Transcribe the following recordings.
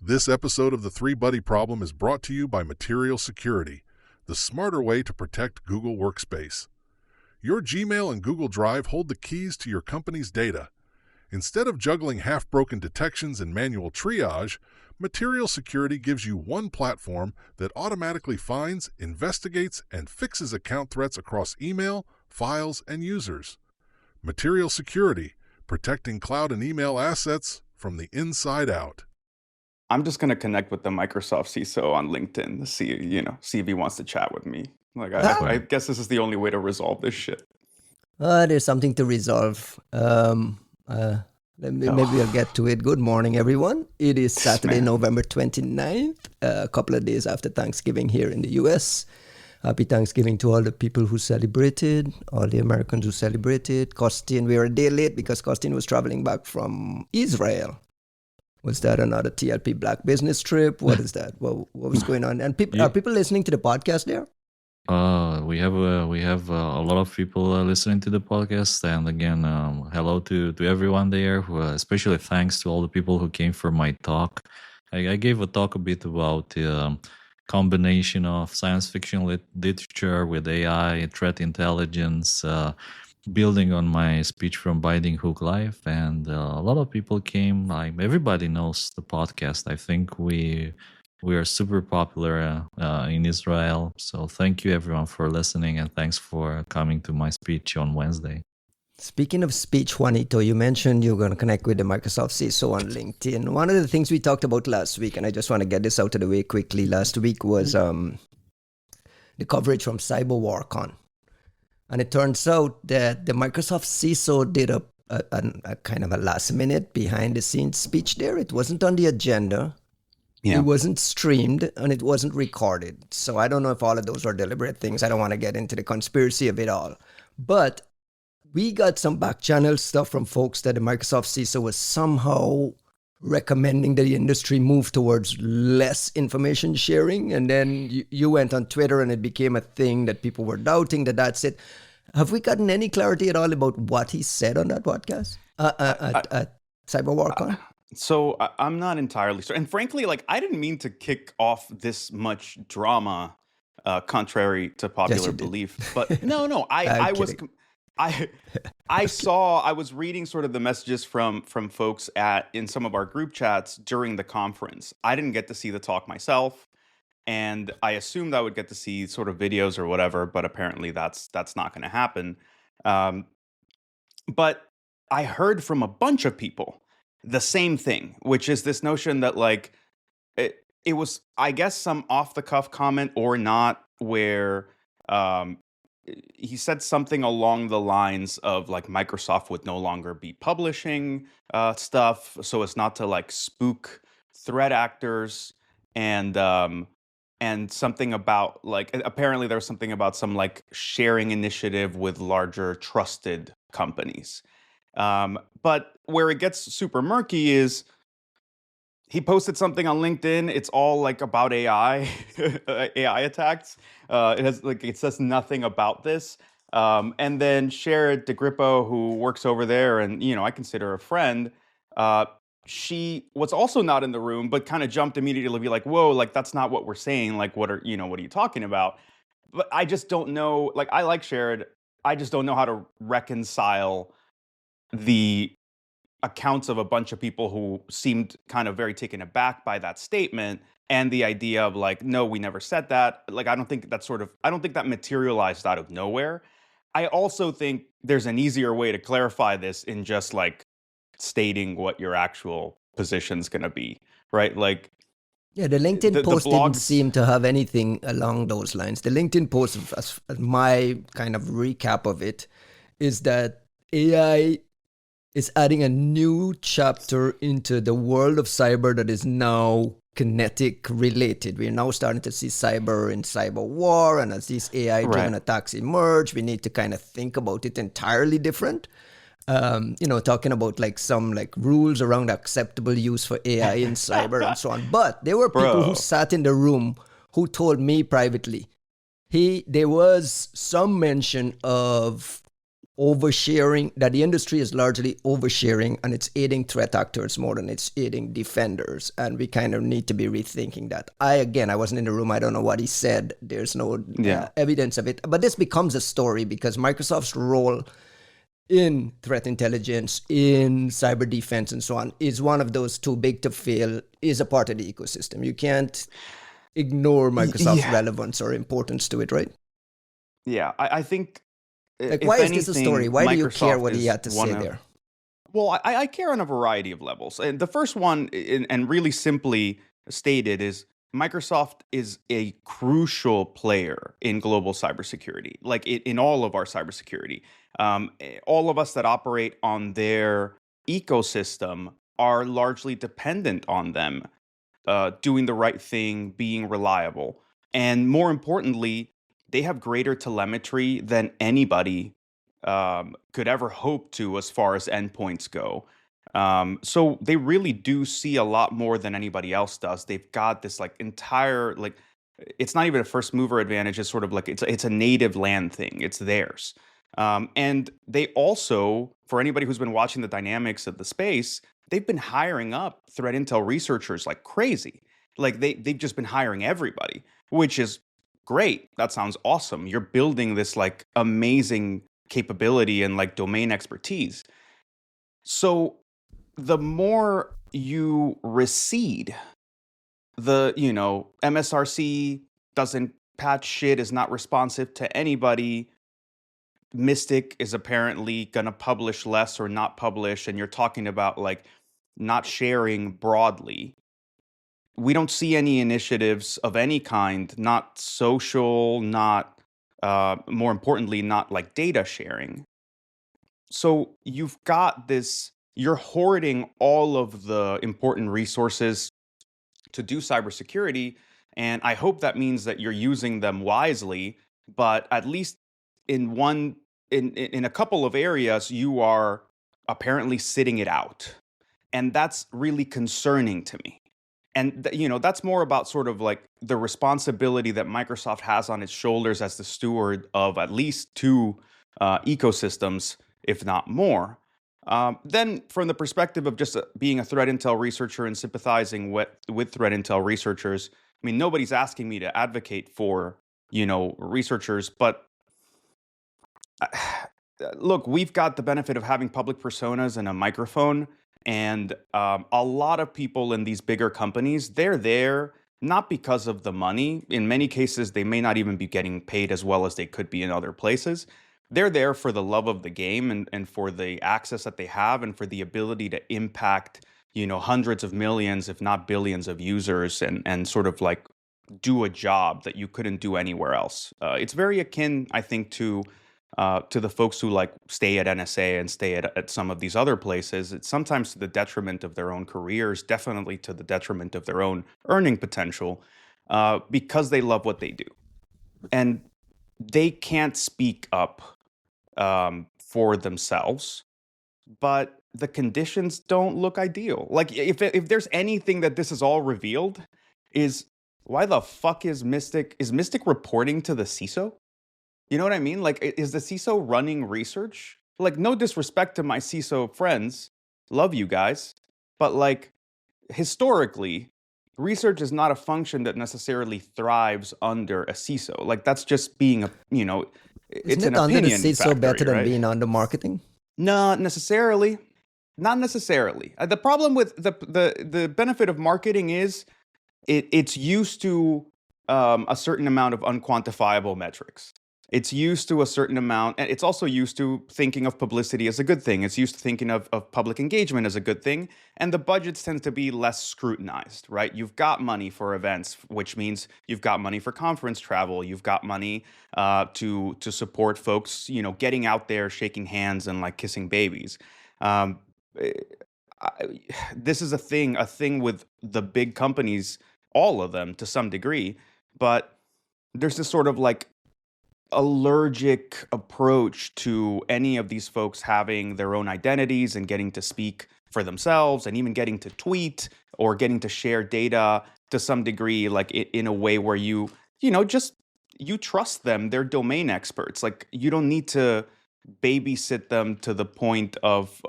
This episode of the Three Buddy Problem is brought to you by Material Security, the smarter way to protect Google Workspace. Your Gmail and Google Drive hold the keys to your company's data. Instead of juggling half-broken detections and manual triage, Material Security gives you one platform that automatically finds, investigates, and fixes account threats across email, files, and users. Material Security, protecting cloud and email assets from the inside out. I'm just going to connect with the Microsoft CISO on LinkedIn to see if he wants to chat with me. Like, I guess this is the only way to resolve this shit. There's something to resolve. Maybe I'll get to it. Good morning, everyone. It is Saturday, November 29th, a couple of days after Thanksgiving here in the U.S. Happy Thanksgiving to all the people who celebrated, all the Americans who celebrated. Costin, we were a day late because Costin was traveling back from Israel. Was that another TLP Black business trip? What is that? What was going on? And are people listening to the podcast there? We have a lot of people listening to the podcast, and again, hello to everyone there. Especially thanks to all the people who came for my talk. I gave a talk a bit about the combination of science fiction literature with AI, threat intelligence, building on my speech from Binding Hook Live, and a lot of people came. Like, everybody knows the podcast. I think we are super popular in Israel. So thank you everyone for listening, and thanks for coming to my speech on Wednesday. Speaking of speech, Juanito, you mentioned you're going to connect with the Microsoft CISO on LinkedIn. One of the things we talked about last week, and I just want to get this out of the way quickly, last week was the coverage from CYBERWARCON. And it turns out that the Microsoft CISO did a kind of a last-minute, behind-the-scenes speech there. It wasn't on the agenda. Yeah. It wasn't streamed, and it wasn't recorded. So I don't know if all of those are deliberate things. I don't want to get into the conspiracy of it all. But we got some back-channel stuff from folks that the Microsoft CISO was somehow recommending that the industry move towards less information sharing. And then you went on Twitter, and it became a thing that people were doubting that that's it. Have we gotten any clarity at all about what he said on that podcast at CYBERWARCON? So I'm not entirely sure. And frankly, like, I didn't mean to kick off this much drama, contrary to popular belief. But no, I was reading sort of the messages from folks in some of our group chats during the conference. I didn't get to see the talk myself, and I assumed I would get to see sort of videos or whatever, but apparently that's not going to happen. But I heard from a bunch of people the same thing, which is this notion that, like, it was, I guess, some off-the-cuff comment or not, where he said something along the lines of, like, Microsoft would no longer be publishing stuff so as not to, like, spook threat actors, and something about, like, apparently there was something about some, like, sharing initiative with larger trusted companies. But where it gets super murky is he posted something on LinkedIn. It's all, like, about AI, AI attacks. It says nothing about this. And then Shai-Hulud 2.0, who works over there, and I consider a friend. She was also not in the room, but kind of jumped immediately to be like, "Whoa, like, that's not what we're saying. Like, what are you talking about?" But I just don't know. Like, I like Shai-Hulud. I just don't know how to reconcile the accounts of a bunch of people who seemed kind of very taken aback by that statement, and the idea of, like, no, we never said that. Like, I don't think that materialized out of nowhere. I also think there's an easier way to clarify this in just, like, stating what your actual position's going to be, right? Like, yeah, the LinkedIn post didn't seem to have anything along those lines. The LinkedIn post, as my kind of recap of it, is that AI is adding a new chapter into the world of cyber that is now kinetic related. We're now starting to see cyber and cyber war, and as these AI-driven attacks emerge, we need to kind of think about it entirely different. Talking about, like, some, like, rules around acceptable use for AI in cyber and so on. But there were people who sat in the room who told me privately, there was some mention of oversharing, that the industry is largely oversharing and it's aiding threat actors more than it's aiding defenders. And we kind of need to be rethinking that. I wasn't in the room. I don't know what he said. There's no evidence of it. But this becomes a story because Microsoft's role in threat intelligence, in cyber defense and so on is one of those too big to fail, is a part of the ecosystem. You can't ignore Microsoft's relevance or importance to it, right? Yeah, I think... Like, why is this a story? Why do you care what he had to say there? Well, I care on a variety of levels. And the first one, and really simply stated, is Microsoft is a crucial player in global cybersecurity, like in all of our cybersecurity. All of us that operate on their ecosystem are largely dependent on them doing the right thing, being reliable. And more importantly, they have greater telemetry than anybody could ever hope to as far as endpoints go. So they really do see a lot more than anybody else does. They've got this like entire, like, it's not even a first mover advantage. It's sort of like it's a native land thing. It's theirs. And they also, for anybody who's been watching the dynamics of the space, they've been hiring up threat intel researchers like crazy. Like they've just been hiring everybody, which is great. That sounds awesome. You're building this like amazing capability and like domain expertise. So the more you recede, the, MSRC doesn't patch shit, is not responsive to anybody. Mystic is apparently going to publish less or not publish. And you're talking about like not sharing broadly. We don't see any initiatives of any kind, not social, not, more importantly, not like data sharing. So you've got this, you're hoarding all of the important resources to do cybersecurity. And I hope that means that you're using them wisely, but at least in a couple of areas, you are apparently sitting it out. And that's really concerning to me. And that's more about sort of like the responsibility that Microsoft has on its shoulders as the steward of at least two ecosystems, if not more. Then from the perspective of just being a threat intel researcher and sympathizing with threat intel researchers, I mean, nobody's asking me to advocate for, researchers, but look, we've got the benefit of having public personas and a microphone. And a lot of people in these bigger companies, they're there not because of the money. In many cases, they may not even be getting paid as well as they could be in other places. They're there for the love of the game and for the access that they have and for the ability to impact, hundreds of millions, if not billions of users and sort of like do a job that you couldn't do anywhere else. It's very akin, I think, to the folks who like stay at NSA and stay at some of these other places. It's sometimes to the detriment of their own careers, definitely to the detriment of their own earning potential, because they love what they do. And they can't speak up for themselves, but the conditions don't look ideal. Like if there's anything that this is all revealed, is why the fuck is Mystic reporting to the CISO? You know what I mean? Like, is the CISO running research? Like, no disrespect to my CISO friends. Love you guys. But like, historically, research is not a function that necessarily thrives under a CISO. Like, that's just being a, it's Isn't an it under the opinion CISO factory, better than right? being under marketing? Not necessarily. Not necessarily. The problem with the benefit of marketing is it's used to a certain amount of unquantifiable metrics. It's used to a certain amount, and it's also used to thinking of publicity as a good thing. It's used to thinking of public engagement as a good thing, and the budgets tend to be less scrutinized, right? You've got money for events, which means you've got money for conference travel. You've got money to support folks, getting out there, shaking hands, and like kissing babies. This is a thing with the big companies, all of them to some degree, but there's this sort of like allergic approach to any of these folks having their own identities and getting to speak for themselves and even getting to tweet or getting to share data to some degree, like in a way where you trust them. They're domain experts. Like you don't need to babysit them to the point of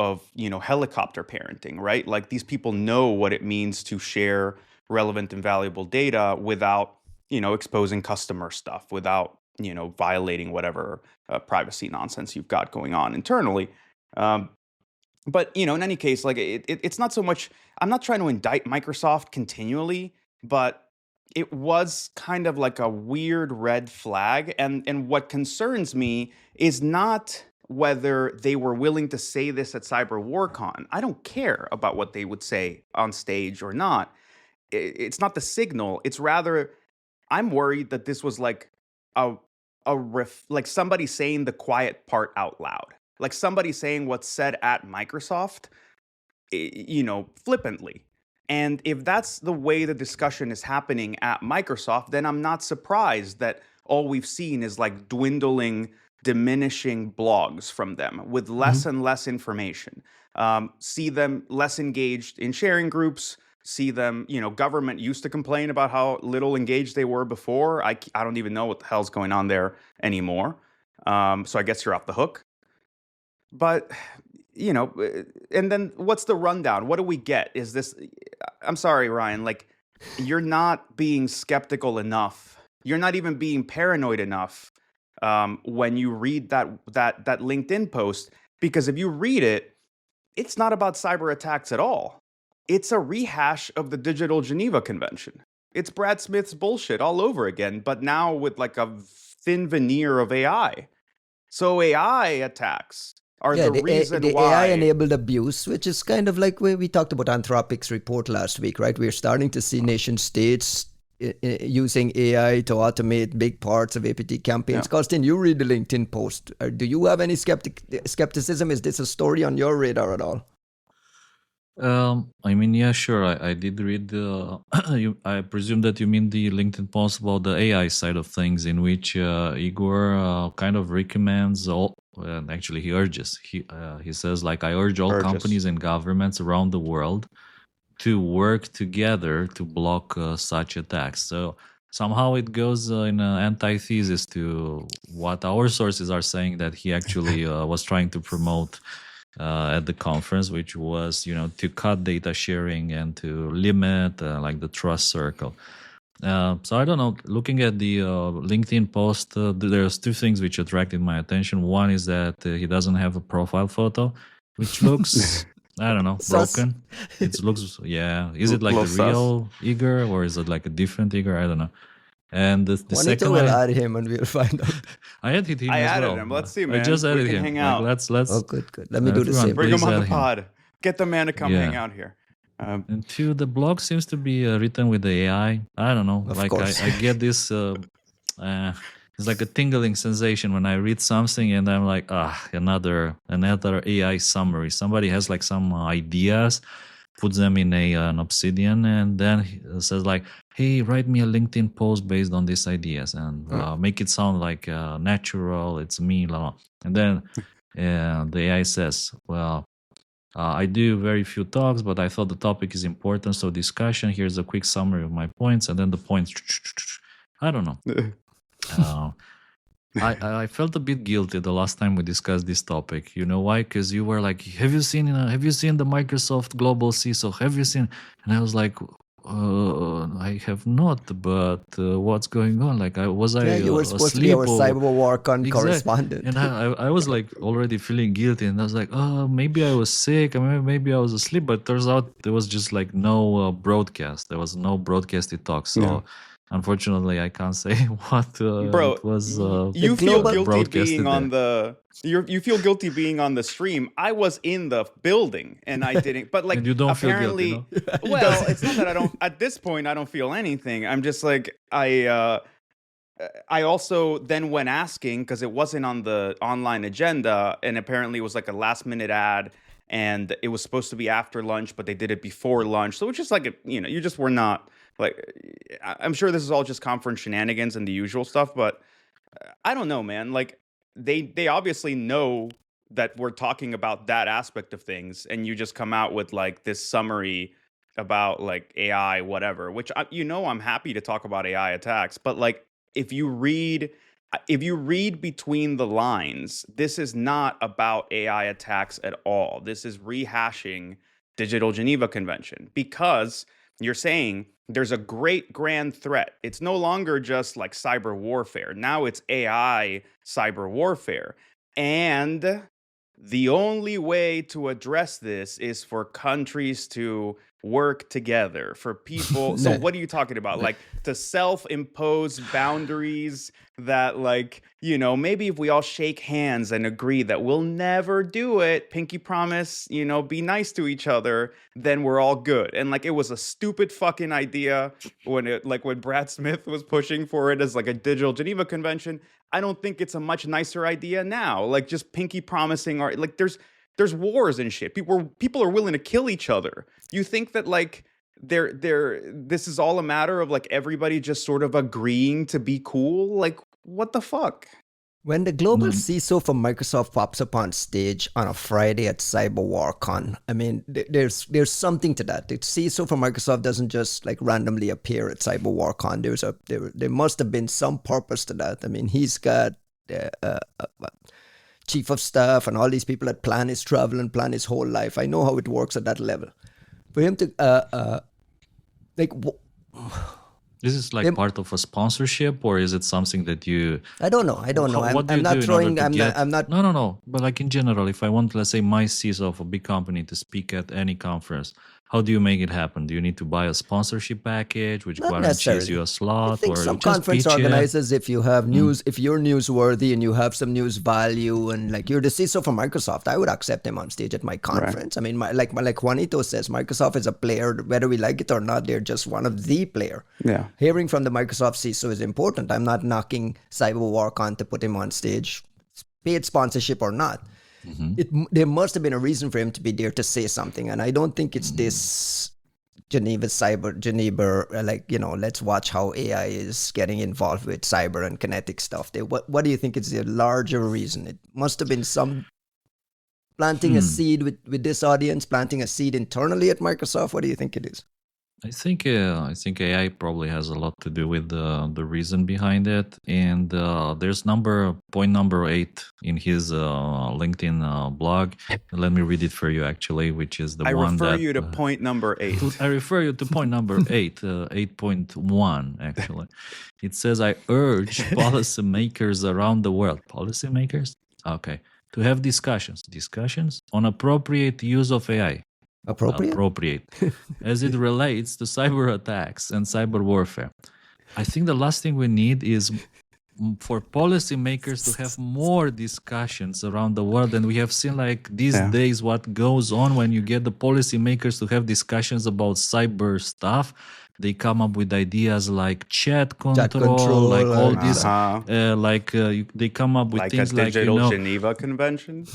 helicopter parenting, right? Like these people know what it means to share relevant and valuable data without exposing customer stuff, without violating whatever privacy nonsense you've got going on internally. But in any case, like it's not so much. I'm not trying to indict Microsoft continually, but it was kind of like a weird red flag. And what concerns me is not whether they were willing to say this at CyberWarCon. I don't care about what they would say on stage or not. It's not the signal. It's rather, I'm worried that this was like like somebody saying the quiet part out loud, like somebody saying what's said at Microsoft, flippantly. And if that's the way the discussion is happening at Microsoft, then I'm not surprised that all we've seen is like dwindling, diminishing blogs from them with less and less information. See them less engaged in sharing groups. See them, government used to complain about how little engaged they were before. I don't even know what the hell's going on there anymore. So I guess you're off the hook. But, and then what's the rundown? What do we get? Is this, I'm sorry, Ryan, like you're not being skeptical enough. You're not even being paranoid enough when you read that LinkedIn post, because if you read it, it's not about cyber attacks at all. It's a rehash of the Digital Geneva Convention. It's Brad Smith's bullshit all over again, but now with like a thin veneer of AI. So AI attacks are the reason the why AI-enabled abuse, which is kind of like where we talked about Anthropic's report last week, right? We're starting to see nation states using AI to automate big parts of APT campaigns. Yeah. Karsten, you read the LinkedIn post. Do you have any skepticism? Is this a story on your radar at all? I mean, yeah, sure. I did read I presume that you mean the LinkedIn post about the AI side of things, in which Igor kind of recommends all. Actually, he urges. He says, like, I urge all companies and governments around the world to work together to block such attacks. So somehow it goes in an antithesis to what our sources are saying that he actually was trying to promote at the conference, which was, to cut data sharing and to limit like the trust circle. So I don't know, looking at the LinkedIn post, there's two things which attracted my attention. One is that he doesn't have a profile photo, which looks, I don't know, broken. It looks, yeah. Is it like the real Igor, or is it like a different Igor? I don't know. And the second one, we'll add him and we'll find out. I added him as well. Him. Let's see, man. I just added him. Hang out. Let's. Oh, good. Let me do the same. Bring him on the pod. Get the man to come hang out here. And two, the blog seems to be written with the AI. I don't know. Of like course. I get this. It's like a tingling sensation when I read something and I'm like, another AI summary. Somebody has like some ideas, puts them in an Obsidian, and then says like, hey, write me a LinkedIn post based on these ideas and make it sound like natural. It's me, blah, blah. And then the AI says, well, I do very few talks, but I thought the topic is important. So discussion, here's a quick summary of my points. And then the points, I don't know. I felt a bit guilty the last time we discussed this topic. You know why? Because you were like, have you seen the Microsoft Global CISO? Have you seen? And I was like, I have not, but what's going on? Like, you were supposed to be our CyberWarCon correspondent. And I was like already feeling guilty, and I was like, oh, maybe I was sick, maybe I was asleep, but turns out there was just like no broadcast. There was no broadcasted talk. So unfortunately, I can't say what it was. You feel guilty being on the. You feel guilty being on the stream. I was in the building and I didn't. But like, and you don't apparently, feel guilty, no? Well, it's not that I don't. At this point, I don't feel anything. I'm just like I also then went asking because it wasn't on the online agenda, and apparently it was like a last minute ad, and it was supposed to be after lunch, but they did it before lunch. So it's just like you just were not. Like, I'm sure this is all just conference shenanigans and the usual stuff, but I don't know, man. Like, they obviously know that we're talking about that aspect of things, and you just come out with like this summary about like AI, whatever. Which I'm happy to talk about AI attacks, but like if you read if you read between the lines, this is not about AI attacks at all. This is rehashing Digital Geneva Convention, because you're saying there's a great grand threat. It's no longer just like cyber warfare. Now it's AI cyber warfare. And the only way to address this is for countries to work together, for people. So what are you talking about? Like, to self-impose boundaries that, like, maybe if we all shake hands and agree that we'll never do it, pinky promise, be nice to each other, then we're all good. And like, it was a stupid fucking idea when Brad Smith was pushing for it as like a Digital Geneva Convention. I don't think it's a much nicer idea now. Like, just pinky promising, or like, there's wars and shit. People are willing to kill each other. You think that like this is all a matter of like everybody just sort of agreeing to be cool? Like, what the fuck? When the global CISO from Microsoft pops up on stage on a Friday at CyberWarCon, I mean, there's something to that. The CISO from Microsoft doesn't just like randomly appear at CyberWarCon. There must have been some purpose to that. I mean, he's got chief of staff and all these people that plan his travel and plan his whole life. I know how it works at that level. For him to This is like part of a sponsorship, or is it something that you? I don't know. I'm not throwing. I'm not. No. But like in general, if I want, let's say, my CISO of a big company to speak at any conference, how do you make it happen? Do you need to buy a sponsorship package, which guarantees you a slot? I think or some just conference pitch it? organizers, if you have news, if you're newsworthy and you have some news value, and like you're the CISO for Microsoft, I would accept him on stage at my conference. Right. I mean, like Juanito says, Microsoft is a player, whether we like it or not. They're just one of the player. Yeah. Hearing from the Microsoft CISO is important. I'm not knocking CyberWarCon to put him on stage, paid sponsorship or not. There must have been a reason for him to be there to say something, and I don't think it's this Geneva, let's watch how AI is getting involved with cyber and kinetic stuff. What do you think is the larger reason? It must have been some planting a seed with this audience, planting a seed internally at Microsoft. What do you think it is? I think AI probably has a lot to do with the reason behind it, and there's point number 8 in his LinkedIn blog. Let me read it for you, actually, which is I refer you to point number 8. I refer you to point number 8, 8.1 actually. It says, I urge policymakers around the world, policymakers, okay, to have discussions on appropriate use of AI. Appropriate as it relates to cyber attacks and cyber warfare. I think the last thing we need is for policymakers to have more discussions around the world. And we have seen like these days what goes on when you get the policymakers to have discussions about cyber stuff. They come up with ideas like chat control, like all this, they come up with like things a like Digital Geneva Convention,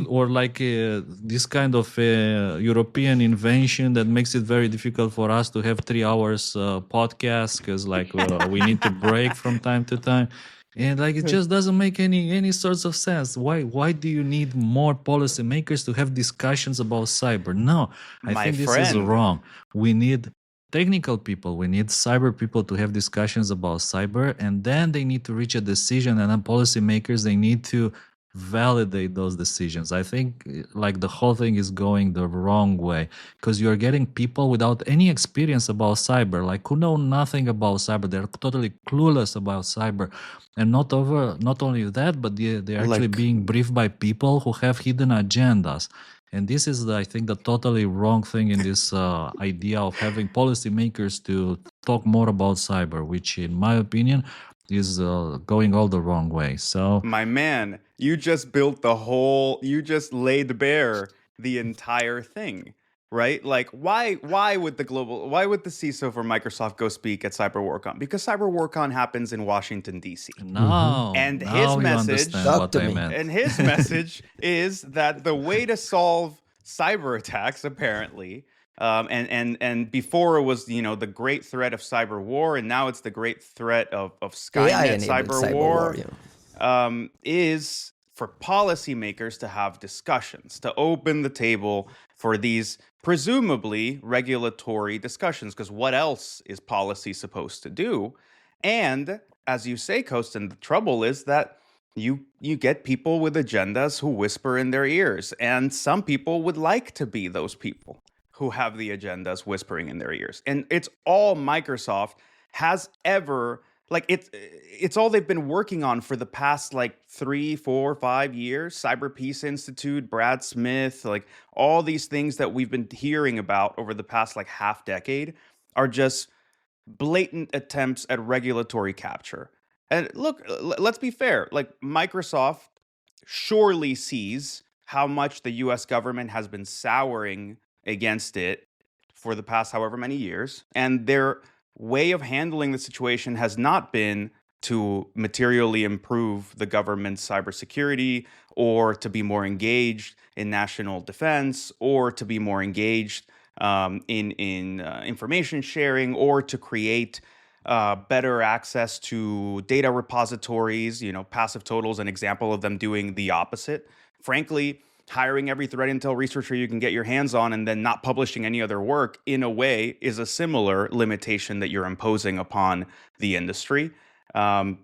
or like this kind of European invention that makes it very difficult for us to have 3 hours podcast because like we need to break from time to time. And like it just doesn't make any sorts of sense. Why do you need more policymakers to have discussions about cyber? No, I think this is wrong. We need technical people, we need cyber people to have discussions about cyber, and then they need to reach a decision, and then policymakers, they need to validate those decisions. I think like the whole thing is going the wrong way because you're getting people without any experience about cyber, like who know nothing about cyber. They're totally clueless about cyber. And not only that, but they're actually being briefed by people who have hidden agendas. And this is, I think, the totally wrong thing in this idea of having policymakers to talk more about cyber, which, in my opinion, is going all the wrong way. So, my man, you just you just laid bare the entire thing, right? Like, why would the CISO for Microsoft go speak at CyberWarCon? Because CyberWarCon happens in Washington, D.C. No. And now his message, and his message is that the way to solve cyber attacks, apparently, and before it was, the great threat of cyber war, and now it's the great threat of Skynet cyber war, is for policymakers to have discussions, to open the table for these presumably regulatory discussions, because what else is policy supposed to do? And as you say, Kostin, the trouble is that you get people with agendas who whisper in their ears, and some people would like to be those people who have the agendas whispering in their ears. And it's all Microsoft has ever, like, it's all they've been working on for the past like 3, 4, 5 years. Cyber Peace Institute, Brad Smith, like all these things that we've been hearing about over the past like half decade are just blatant attempts at regulatory capture. And look, let's be fair, like Microsoft surely sees how much the US government has been souring against it for the past however many years, and their way of handling the situation has not been to materially improve the government's cybersecurity, or to be more engaged in national defense, or to be more engaged in information sharing, or to create better access to data repositories. Passive Total is an example of them doing the opposite. Frankly, hiring every threat intel researcher you can get your hands on and then not publishing any other work, in a way, is a similar limitation that you're imposing upon the industry. Their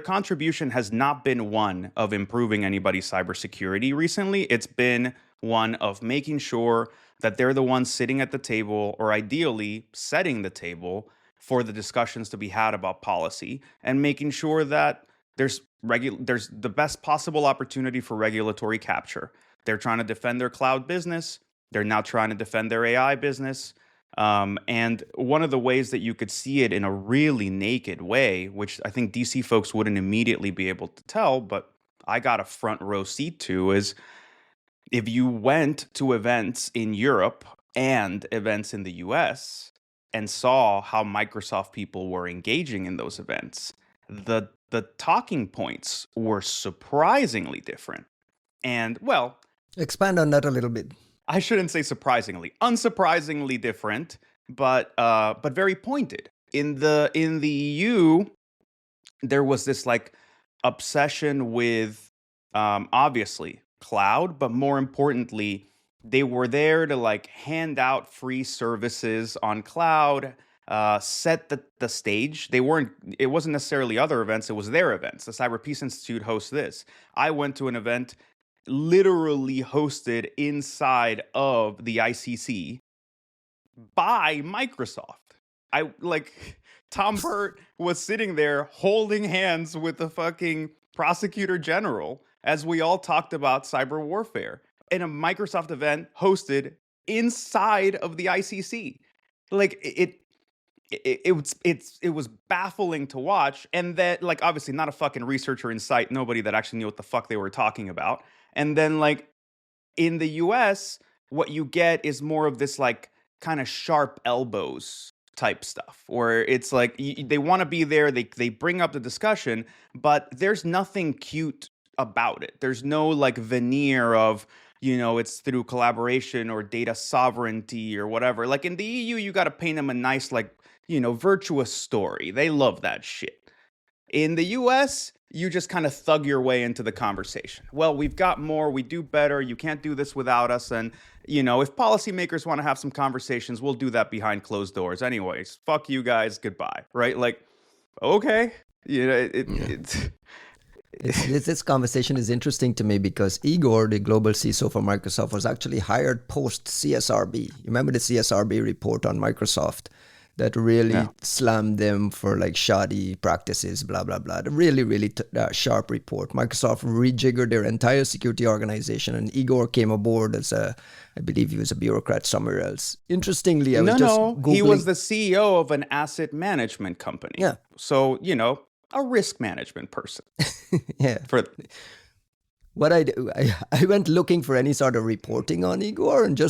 contribution has not been one of improving anybody's cybersecurity recently. It's been one of making sure that they're the ones sitting at the table, or ideally setting the table for the discussions to be had about policy, and making sure that there's the best possible opportunity for regulatory capture. They're trying to defend their cloud business. They're now trying to defend their AI business. And one of the ways that you could see it in a really naked way, which I think DC folks wouldn't immediately be able to tell, but I got a front row seat to, is if you went to events in Europe and events in the US and saw how Microsoft people were engaging in those events, the talking points were surprisingly different. And, well, expand on that a little bit. I shouldn't say surprisingly, unsurprisingly different, but very pointed. In the EU, there was this like obsession with obviously cloud, but more importantly, they were there to like hand out free services on cloud, set the stage. It wasn't necessarily other events, it was their events. The Cyber Peace Institute hosts this. I went to an event literally hosted inside of the ICC by Microsoft. Tom Burt was sitting there holding hands with the fucking prosecutor general as we all talked about cyber warfare in a Microsoft event hosted inside of the ICC. Like it was baffling to watch. And that, like, obviously not a fucking researcher in sight, nobody that actually knew what the fuck they were talking about. And then, like, in the US, what you get is more of this like kind of sharp elbows type stuff, where it's like they want to be there, they bring up the discussion, but there's nothing cute about it. There's no like veneer of, it's through collaboration or data sovereignty or whatever. Like in the EU, you got to paint them a nice, like, virtuous story. They love that shit. In the US, you just kind of thug your way into the conversation. Well, we've got more, we do better, you can't do this without us. And, if policymakers want to have some conversations, we'll do that behind closed doors. Anyways, fuck you guys, goodbye. Right? Like, okay. This conversation is interesting to me because Igor, the global CISO for Microsoft, was actually hired post CSRB. You remember the CSRB report on Microsoft that really slammed them for like shoddy practices, blah, blah, blah. The really sharp report. Microsoft rejiggered their entire security organization, and Igor came aboard as I believe he was a bureaucrat somewhere else. Interestingly, I was just Googling. He was the CEO of an asset management company. Yeah. So, a risk management person. Yeah. What I do, I went looking for any sort of reporting on Igor, and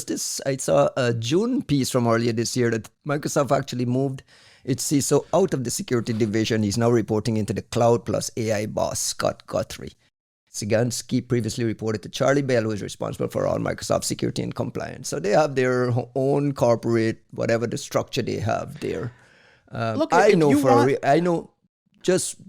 I saw a June piece from earlier this year that Microsoft actually moved its CISO out of the security division. He's now reporting into the cloud plus AI boss, Scott Guthrie. Sigansky previously reported to Charlie Bell, who is responsible for all Microsoft security and compliance. So they have their own corporate, whatever the structure they have there. Just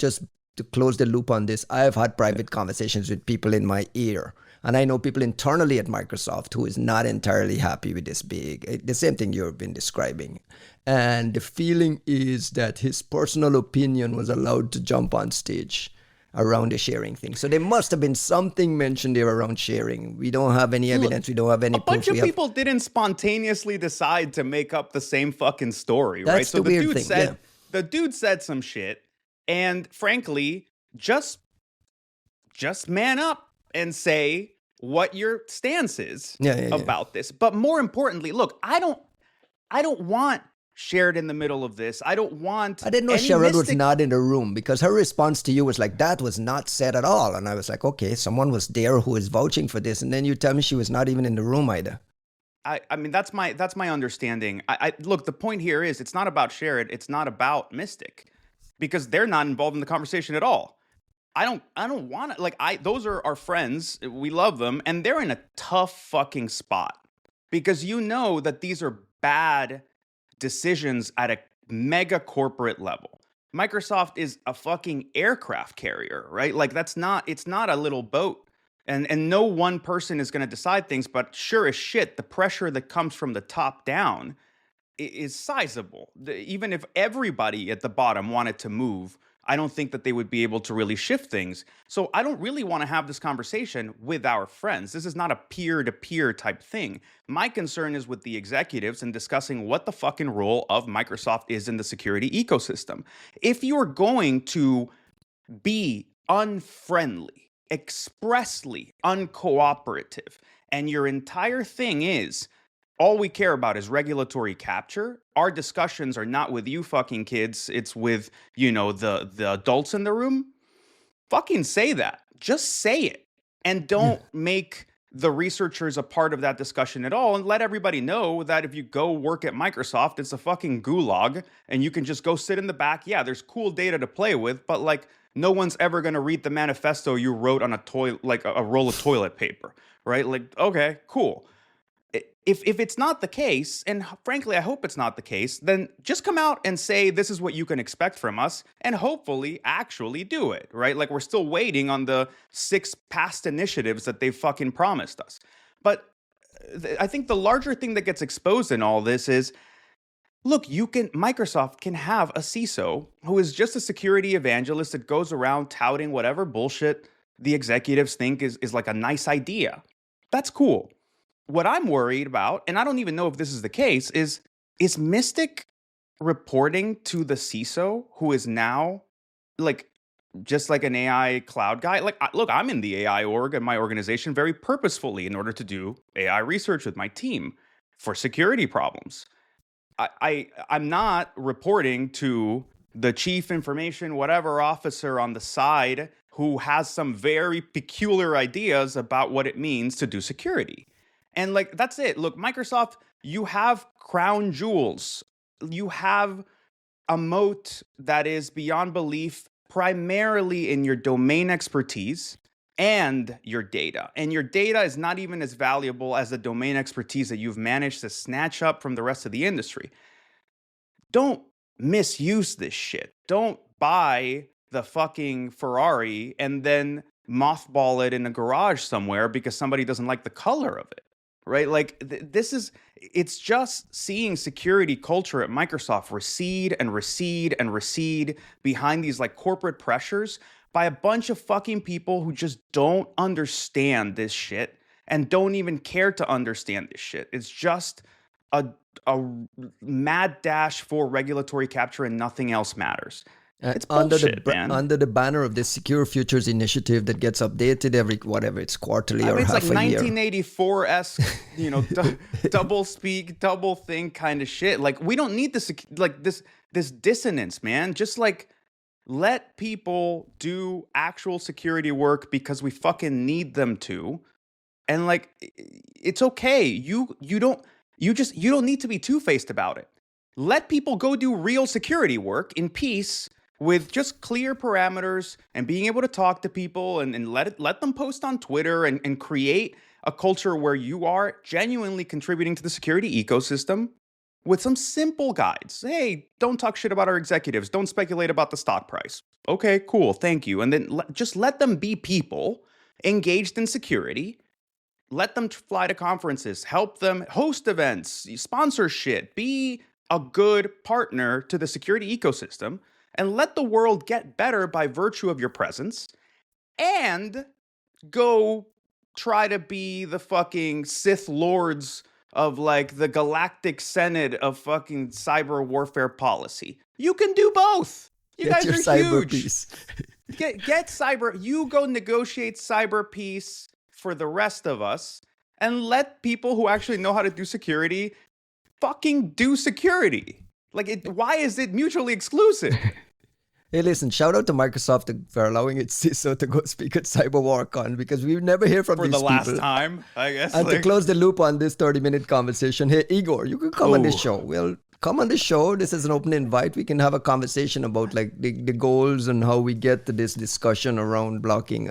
to close the loop on this, I have had private conversations with people in my ear And I know people internally at Microsoft who is not entirely happy with this the same thing you've been describing. And the feeling is that his personal opinion was allowed to jump on stage around the sharing thing. So there must have been something mentioned there around sharing. We don't have any evidence. We don't have any proof. A bunch of people didn't spontaneously decide to make up the same fucking story, right? That's the weird thing. The dude said some shit, and frankly, just man up and say what your stance is about this. But more importantly, look, I don't want shared in the middle of this. I don't want. I didn't know Shai-Hulud was not in the room, because her response to you was like, that was not said at all. And I was like, okay, someone was there who is vouching for this. And then you tell me she was not even in the room either. I mean, that's my understanding. Look, the point here is it's not about Shared. It's not about Mystic, because they're not involved in the conversation at all. I don't want to, like, those are our friends. We love them. And they're in a tough fucking spot, because you know that these are bad decisions at a mega corporate level. Microsoft is a fucking aircraft carrier, right? Like, it's not a little boat, and no one person is going to decide things, but sure as shit, the pressure that comes from the top down is sizable. Even if everybody at the bottom wanted to move, I don't think that they would be able to really shift things. So I don't really want to have this conversation with our friends. This is not a peer-to-peer type thing. My concern is with the executives and discussing what the fucking role of Microsoft is in the security ecosystem. If you're going to be unfriendly, expressly uncooperative, and your entire thing is all we care about is regulatory capture, our discussions are not with you fucking kids, it's with, the adults in the room, fucking say that. Just say it. And don't make the researchers a part of that discussion at all, and let everybody know that if you go work at Microsoft, it's a fucking gulag, and you can just go sit in the back. Yeah, there's cool data to play with, but like, no one's ever going to read the manifesto you wrote on a roll of toilet paper, right? Like, okay, cool. If it's not the case, and frankly, I hope it's not the case, then just come out and say, this is what you can expect from us, and hopefully actually do it, right? Like, we're still waiting on the 6 past initiatives that they fucking promised us. But I think the larger thing that gets exposed in all this is, look, Microsoft can have a CISO who is just a security evangelist that goes around touting whatever bullshit the executives think is like a nice idea. That's cool. What I'm worried about, and I don't even know if this is the case, is Mystic reporting to the CISO, who is now like just like an AI cloud guy? Like, look, I'm in the AI org at my organization very purposefully in order to do AI research with my team for security problems. I'm not reporting to the chief information whatever officer on the side who has some very peculiar ideas about what it means to do security. And like, that's it. Look, Microsoft, you have crown jewels. You have a moat that is beyond belief, primarily in your domain expertise and your data. And your data is not even as valuable as the domain expertise that you've managed to snatch up from the rest of the industry. Don't misuse this shit. Don't buy the fucking Ferrari and then mothball it in a garage somewhere because somebody doesn't like the color of it. Right? Like, it's just seeing security culture at Microsoft recede and recede and recede behind these like corporate pressures by a bunch of fucking people who just don't understand this shit and don't even care to understand this shit. It's just a mad dash for regulatory capture and nothing else matters. It's bullshit, man. Under the banner of this Secure Futures initiative that gets updated every, whatever, it's quarterly or it's half like a year. 1984-esque, double speak, double think kind of shit. Like, we don't need this dissonance, man. Just like, let people do actual security work because we fucking need them to. And like, it's okay. You don't need to be two-faced about it. Let people go do real security work in peace with just clear parameters and being able to talk to people and let them post on Twitter and create a culture where you are genuinely contributing to the security ecosystem with some simple guides. Hey, don't talk shit about our executives. Don't speculate about the stock price. Okay, cool. Thank you. And then just let them be people engaged in security let them fly to conferences, help them host events, sponsor shit, be a good partner to the security ecosystem, and let the world get better by virtue of your presence, and go try to be the fucking Sith Lords of like the Galactic Senate of fucking cyber warfare policy. You can do both. You Get guys your are cyber huge. peace. Get cyber. You go negotiate cyber peace for the rest of us, and let people who actually know how to do security fucking do security. Like, why is it mutually exclusive? Hey, listen, shout out to Microsoft for allowing its CISO to go speak at CYBERWARCON, because we never hear from For these the last people. time, I guess. And to close the loop on this 30-minute conversation, hey, Igor, you can come on this show. Well, come on the show. This is an open invite. We can have a conversation about like the goals and how we get to this discussion around blocking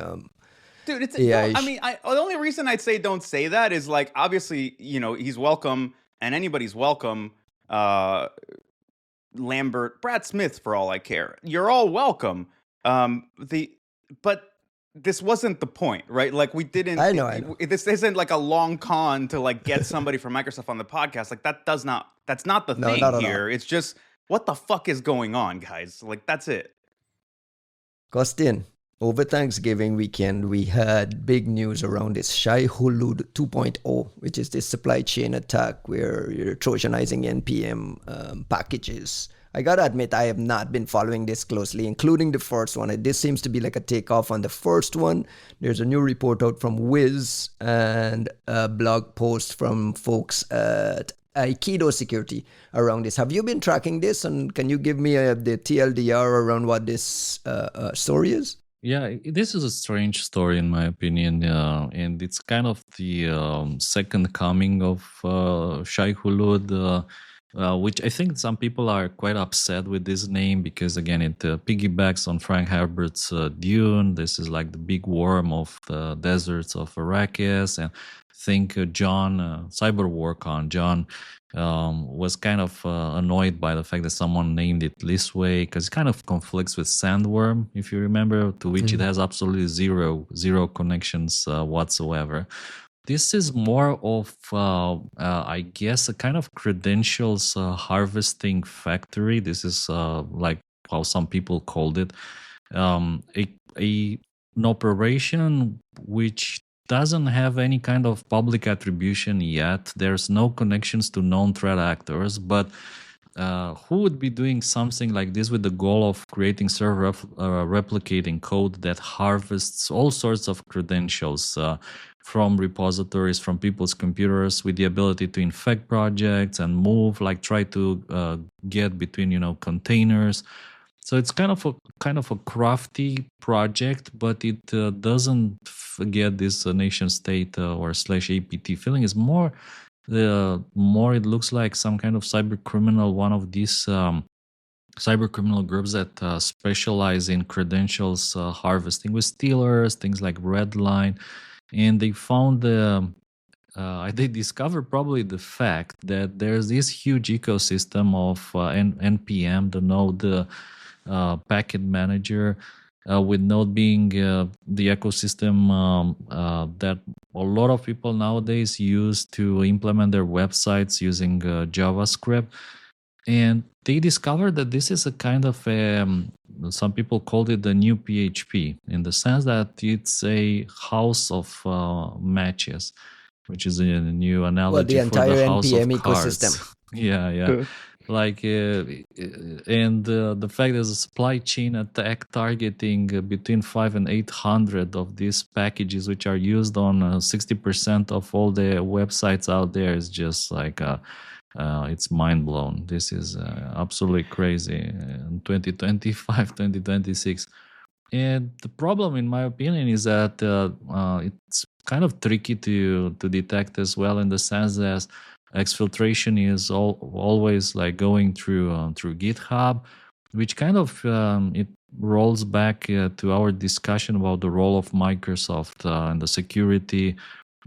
Dude, it's AI. I mean, the only reason I'd say don't say that is like, obviously, you know, he's welcome and anybody's welcome. Lambert, Brad Smith, for all I care. You're all welcome. But this wasn't the point, right? Like, we didn't. I know. This isn't like a long con to like get somebody from Microsoft on the podcast. Like, that's not the thing not at here. all. It's just, what the fuck is going on, guys? Like, that's it. Costin, over Thanksgiving weekend, we had big news around this Shai-Hulud 2.0, which is this supply chain attack where you're Trojanizing NPM packages. I gotta admit, I have not been following this closely, including the first one. This seems to be like a takeoff on the first one. There's a new report out from Wiz and a blog post from folks at Aikido Security around this. Have you been tracking this, and can you give me the TLDR around what this story is? Yeah, this is a strange story in my opinion, and it's kind of the second coming of Shai-Hulud, which I think some people are quite upset with this name because, again, it piggybacks on Frank Herbert's Dune. This is like the big worm of the deserts of Arrakis, and think John, CyberWarCon, John was kind of annoyed by the fact that someone named it this way because it kind of conflicts with Sandworm, if you remember, to which it has absolutely zero connections whatsoever. This is more of, I guess, a kind of credentials harvesting factory. This is like how some people called it. An operation which doesn't have any kind of public attribution yet. There's no connections to known threat actors, but who would be doing something like this with the goal of creating server replicating code that harvests all sorts of credentials from repositories, from people's computers, with the ability to infect projects and move, like try to get between containers. So it's kind of a crafty project, but it doesn't get this nation state or /APT feeling. It's more it looks like some kind of cyber criminal, one of these cyber criminal groups that specialize in credentials harvesting with stealers, things like Redline. And they found they discovered probably the fact that there's this huge ecosystem of NPM, the node packet manager, with Node being the ecosystem that a lot of people nowadays use to implement their websites using JavaScript. And they discovered that this is a kind of some people called it the new PHP, in the sense that it's a house of matches, which is a new analogy the entire for the house NPM of cards. ecosystem. Yeah. Like, and the fact there's a supply chain attack targeting between 500 and 800 of these packages, which are used on 60% of all the websites out there, is just like it's mind blown. This is absolutely crazy in 2025, 2026. And the problem, in my opinion, is that it's kind of tricky to detect as well, in the sense that exfiltration is always like going through GitHub, which kind of it rolls back to our discussion about the role of Microsoft and the security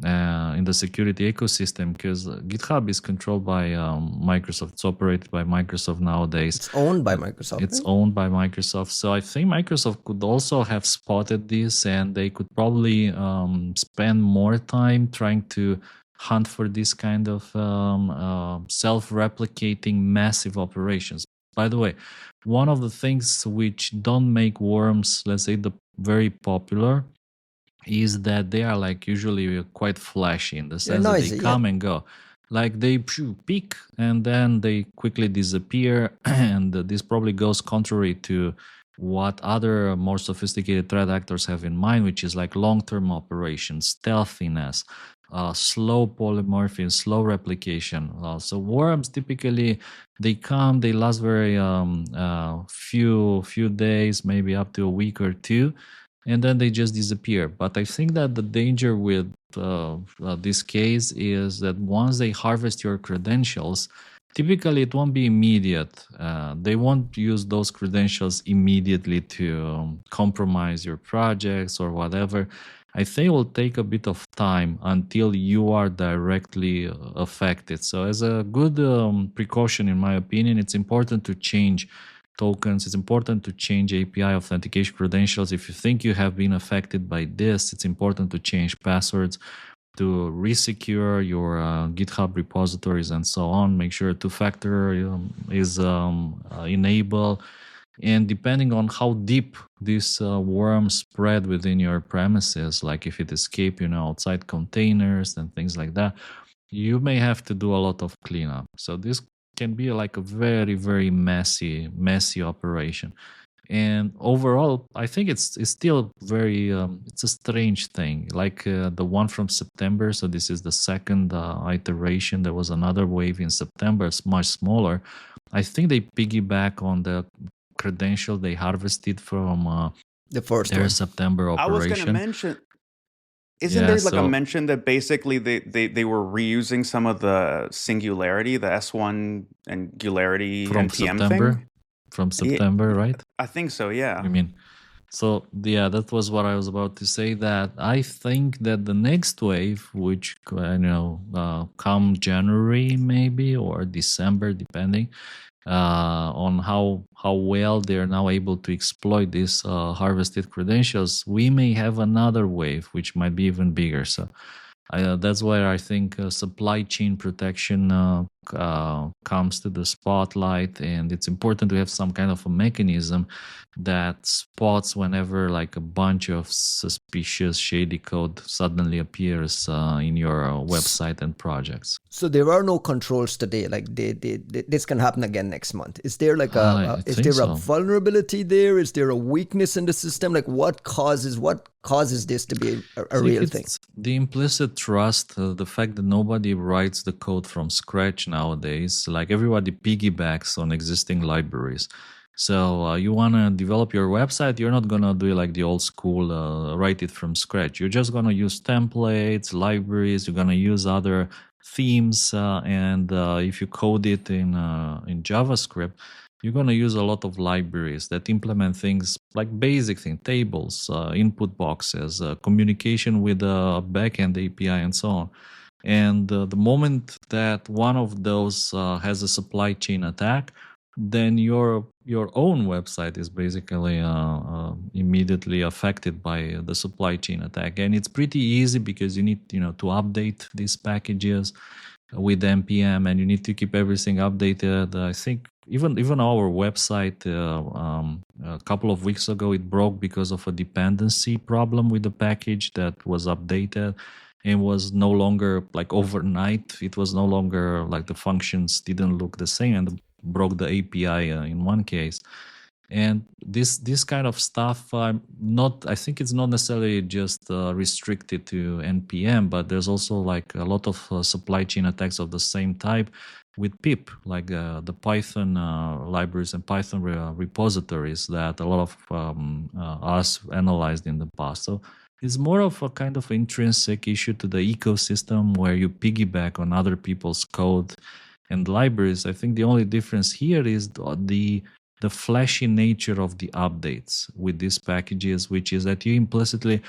in the security ecosystem, because GitHub is controlled by Microsoft. It's operated by Microsoft nowadays. It's owned by Microsoft. It's right? owned by Microsoft. So I think Microsoft could also have spotted this, and they could probably spend more time trying to hunt for this kind of self-replicating massive operations. By the way, one of the things which don't make worms, let's say, very popular, is that they are like usually quite flashy in the sense that noisy, they come and go. Like they peak and then they quickly disappear, and this probably goes contrary to what other more sophisticated threat actors have in mind, which is like long-term operations, stealthiness, slow polymorphism, slow replication. So worms typically they come, they last very few days, maybe up to a week or two, and then they just disappear. But I think that the danger with this case is that once they harvest your credentials, typically it won't be immediate. They won't use those credentials immediately to compromise your projects or whatever. I think it will take a bit of time until you are directly affected. So as a good precaution, in my opinion, it's important to change tokens. It's important to change API authentication credentials. If you think you have been affected by this, it's important to change passwords, to resecure your GitHub repositories and so on. Make sure two-factor is enabled. And depending on how deep this worm spread within your premises, like if it escaped, outside containers and things like that, you may have to do a lot of cleanup. So this can be like a very, very messy operation. And overall, I think it's still very, it's a strange thing. Like the one from September, so this is the second iteration. There was another wave in September, it's much smaller. I think they piggyback on the credential they harvested from the first their one. September operation. I was going to mention, isn't there like a mention that basically they were reusing some of the Singularity, the S1 Angularity from NPM September? thing? From September, right? I think so, yeah. I mean, so yeah, that was what I was about to say, that I think that the next wave, which come January maybe or December, depending on how well they're now able to exploit these harvested credentials, we may have another wave which might be even bigger. So that's where I think supply chain protection comes to the spotlight, and it's important to have some kind of a mechanism that spots whenever like a bunch of suspicious shady code suddenly appears in your website and projects. So there are no controls today. Like this can happen again next month. Is there like a vulnerability there? Is there a weakness in the system? Like what causes this to be a real thing? The implicit trust, the fact that nobody writes the code from scratch nowadays. Like everybody piggybacks on existing libraries. So you want to develop your website, you're not going to do it like the old school, write it from scratch. You're just going to use templates, libraries, you're going to use other themes, and if you code it in JavaScript, you're going to use a lot of libraries that implement things like basic things, tables, input boxes, communication with a backend API, and so on. And the moment that one of those has a supply chain attack, then your own website is basically immediately affected by the supply chain attack. And it's pretty easy because you need to update these packages with npm, and you need to keep everything updated. I think even our website a couple of weeks ago, it broke because of a dependency problem with the package that was updated. And was no longer like overnight. It was no longer like the functions didn't look the same, and broke the API in one case. And this kind of stuff, I think it's not necessarily just restricted to npm, but there's also like a lot of supply chain attacks of the same type with pip, like the Python libraries and Python repositories that a lot of us analyzed in the past. So it's more of a kind of intrinsic issue to the ecosystem where you piggyback on other people's code and libraries. I think the only difference here is the flashy nature of the updates with these packages, which is that you implicitly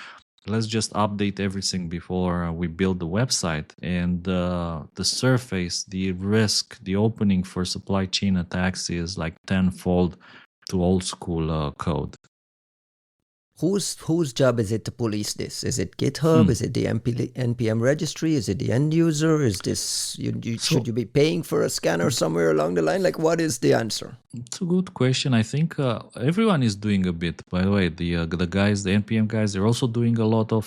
let's just update everything before we build the website, and the surface, the risk, the opening for supply chain attacks is like tenfold to old school code. Whose job is it to police this? Is it GitHub? Is it the NPM registry? Is it the end user? Is this should you be paying for a scanner somewhere along the line? Like, what is the answer? It's a good question. I think everyone is doing a bit. By the way, the guys, the NPM guys, they're also doing a lot of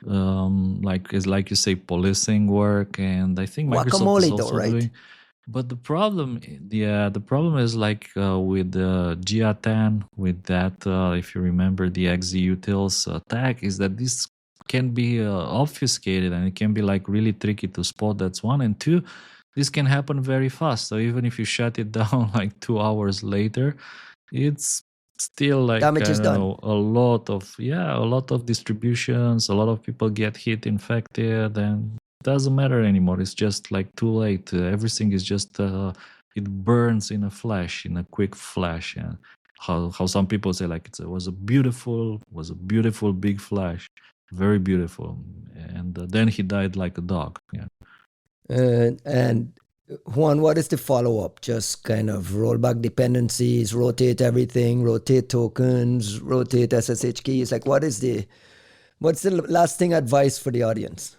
like you say, policing work, and I think Microsoft Guacamole, is also though, right? doing. But the problem is like with GA10, with that, if you remember the XZUtils attack, is that this can be obfuscated, and it can be like really tricky to spot. That's one. And two, this can happen very fast. So even if you shut it down like 2 hours later, it's still like damage is done. a lot of distributions, a lot of people get hit, infected, and doesn't matter anymore. It's just like too late. Everything is just it burns in a flash, in a quick flash. And how some people say, like, it was a beautiful big flash, very beautiful. And then he died like a dog. Yeah. And Juan, what is the follow-up? Just kind of roll back dependencies, rotate everything, rotate tokens, rotate SSH keys. Like, what's the lasting advice for the audience?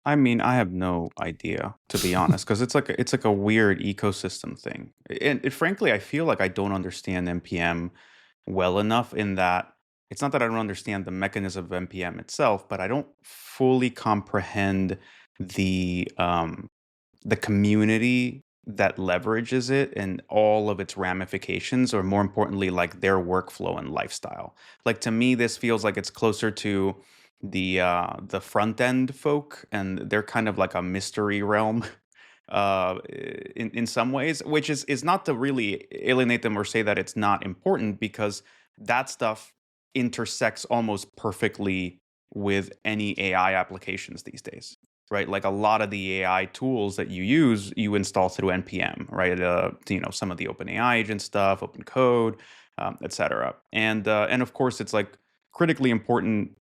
I mean, I have no idea, to be honest, because it's like a weird ecosystem thing. And frankly, I feel like I don't understand NPM well enough, in that it's not that I don't understand the mechanism of NPM itself, but I don't fully comprehend the community that leverages it and all of its ramifications, or more importantly, like their workflow and lifestyle. Like, to me, this feels like it's closer to the front end folk, and they're kind of like a mystery realm in some ways, which is not to really alienate them or say that it's not important, because that stuff intersects almost perfectly with any AI applications these days, right? Like, a lot of the AI tools that you use, you install through NPM, right? Some of the OpenAI agent stuff, open code, etc. And of course, it's like critically important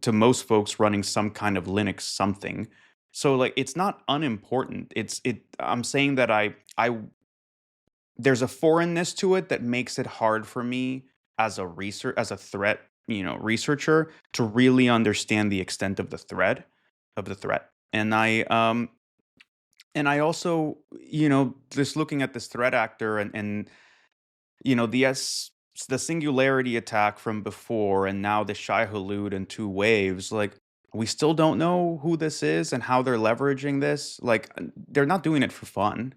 to most folks running some kind of Linux something. So, like, it's not unimportant. I'm saying that I there's a foreignness to it that makes it hard for me as a threat, researcher, to really understand the extent of the threat. And I also, just looking at this threat actor and the singularity attack from before, and now the Shai-Hulud in 2 waves, like, we still don't know who this is and how they're leveraging this. Like, they're not doing it for fun,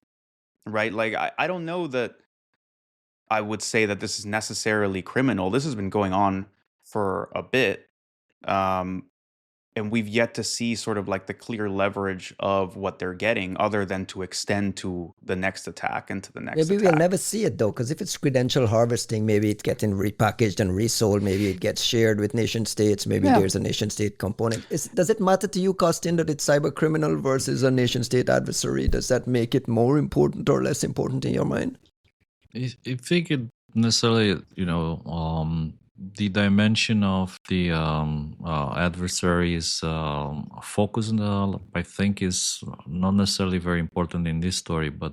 right? Like, I don't know that I would say that this is necessarily criminal. This has been going on for a bit. And we've yet to see sort of like the clear leverage of what they're getting, other than to extend to the next attack and to the next Maybe attack. we'll never see it, though, because if it's credential harvesting, maybe it's getting repackaged and resold. Maybe it gets shared with nation states. Maybe there's a nation state component. Does it matter to you, Costin, that it's cyber criminal versus a nation state adversary? Does that make it more important or less important in your mind? I think it necessarily, the dimension of the adversaries' focus, I think, is not necessarily very important in this story, but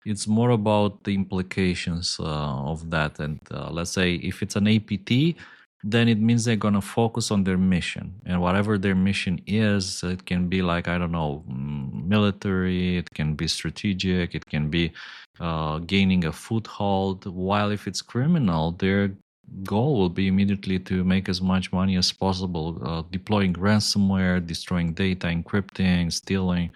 it's more about the implications of that. And let's say if it's an APT, then it means they're going to focus on their mission. And whatever their mission is, it can be like, I don't know, military, it can be strategic, it can be gaining a foothold. While if it's criminal, their goal will be immediately to make as much money as possible, deploying ransomware, destroying data, encrypting, stealing,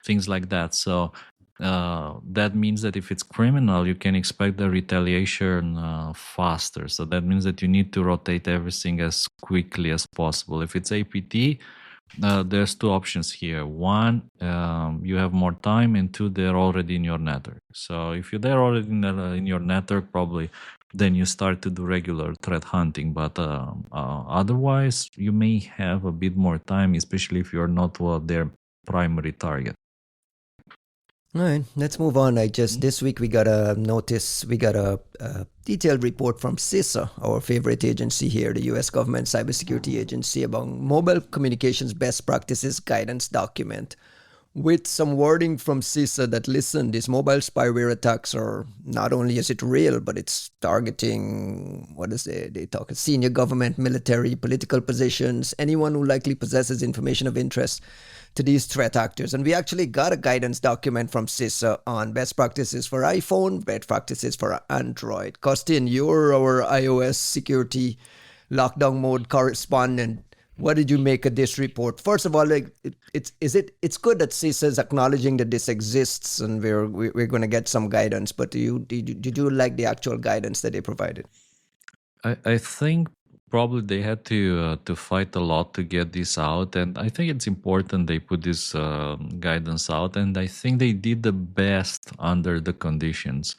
things like that. So that means that if it's criminal, you can expect the retaliation faster. So that means that you need to rotate everything as quickly as possible. If it's APT, there's 2 options here. One, you have more time, and 2, they're already in your network. So if they're already in your network, probably then you start to do regular threat hunting. But otherwise, you may have a bit more time, especially if you're not their primary target. All right, let's move on. This week we got a notice, we got a detailed report from CISA, our favorite agency here, the US government cybersecurity agency, about mobile communications best practices guidance document with some wording from CISA that, listen, these mobile spyware attacks are not only is it real, but it's targeting, they talk, senior government, military, political positions, anyone who likely possesses information of interest to these threat actors. And we actually got a guidance document from CISA on best practices for iPhone, best practices for Android. Costin, you're our iOS security lockdown mode correspondent. What did you make of this report? First of all, it's good that CISA is acknowledging that this exists and we're going to get some guidance. But did you like the actual guidance that they provided? I think probably they had to fight a lot to get this out, and I think it's important they put this guidance out, and I think they did the best under the conditions.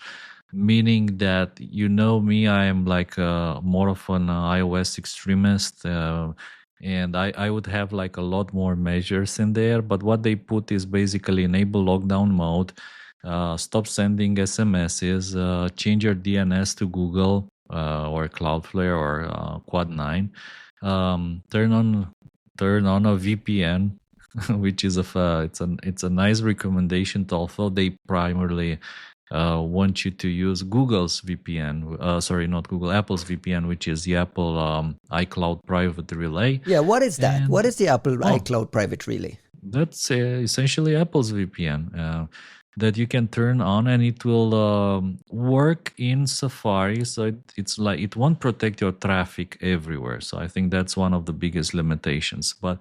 Meaning that, me, I am like more of an iOS extremist, and I would have like a lot more measures in there. But what they put is basically enable lockdown mode, stop sending SMSs, change your DNS to Google or Cloudflare or Quad 9, turn on a VPN, which is it's a nice recommendation. Although they primarily want you to use Google's VPN. Sorry, not Google, Apple's VPN, which is the Apple iCloud Private Relay. Yeah, what is that? And- What is the Apple iCloud Private Relay? That's essentially Apple's VPN that you can turn on, and it will work in Safari. So it's like it won't protect your traffic everywhere. So I think that's one of the biggest limitations. But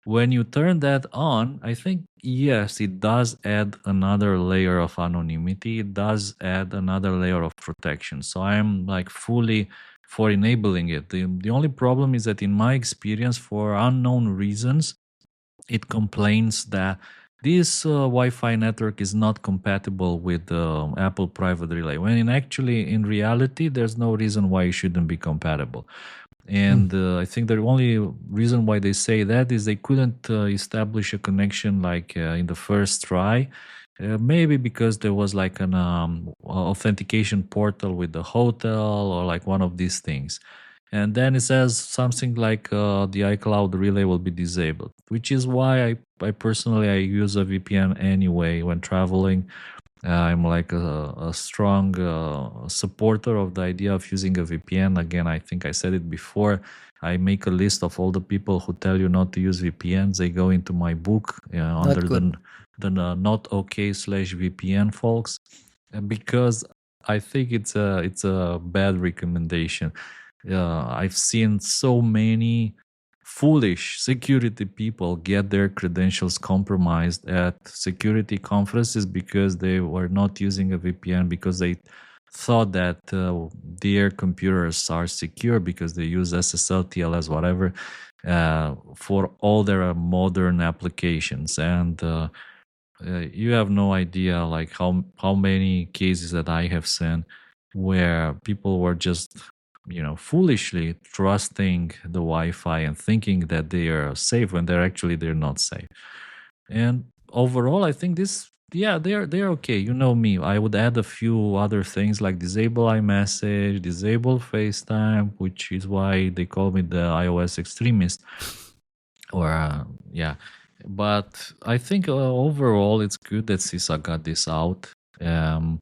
when you turn that on, I think, yes, it does add another layer of anonymity. It does add another layer of protection. So I am like fully for enabling it. The only problem is that in my experience, for unknown reasons, it complains that this Wi-Fi network is not compatible with Apple Private Relay, when in reality, there's no reason why it shouldn't be compatible. And I think the only reason why they say that is they couldn't establish a connection like in the first try. Maybe because there was like an authentication portal with the hotel or like one of these things. And then it says something like the iCloud relay will be disabled, which is why I personally use a VPN anyway when traveling. I'm like a strong supporter of the idea of using a VPN. Again, I think I said it before. I make a list of all the people who tell you not to use VPNs. They go into my book under the not okay /VPN folks, because I think it's a bad recommendation. I've seen so many foolish security people get their credentials compromised at security conferences because they were not using a VPN, because they thought that their computers are secure because they use SSL, TLS, whatever, for all their modern applications. And you have no idea like how many cases that I have seen where people were just foolishly trusting the Wi-Fi and thinking that they are safe when they're not safe. And overall, I think they're okay. You know me, I would add a few other things like disable iMessage, disable FaceTime, which is why they call me the iOS extremist. Or but I think overall it's good that CISA got this out, and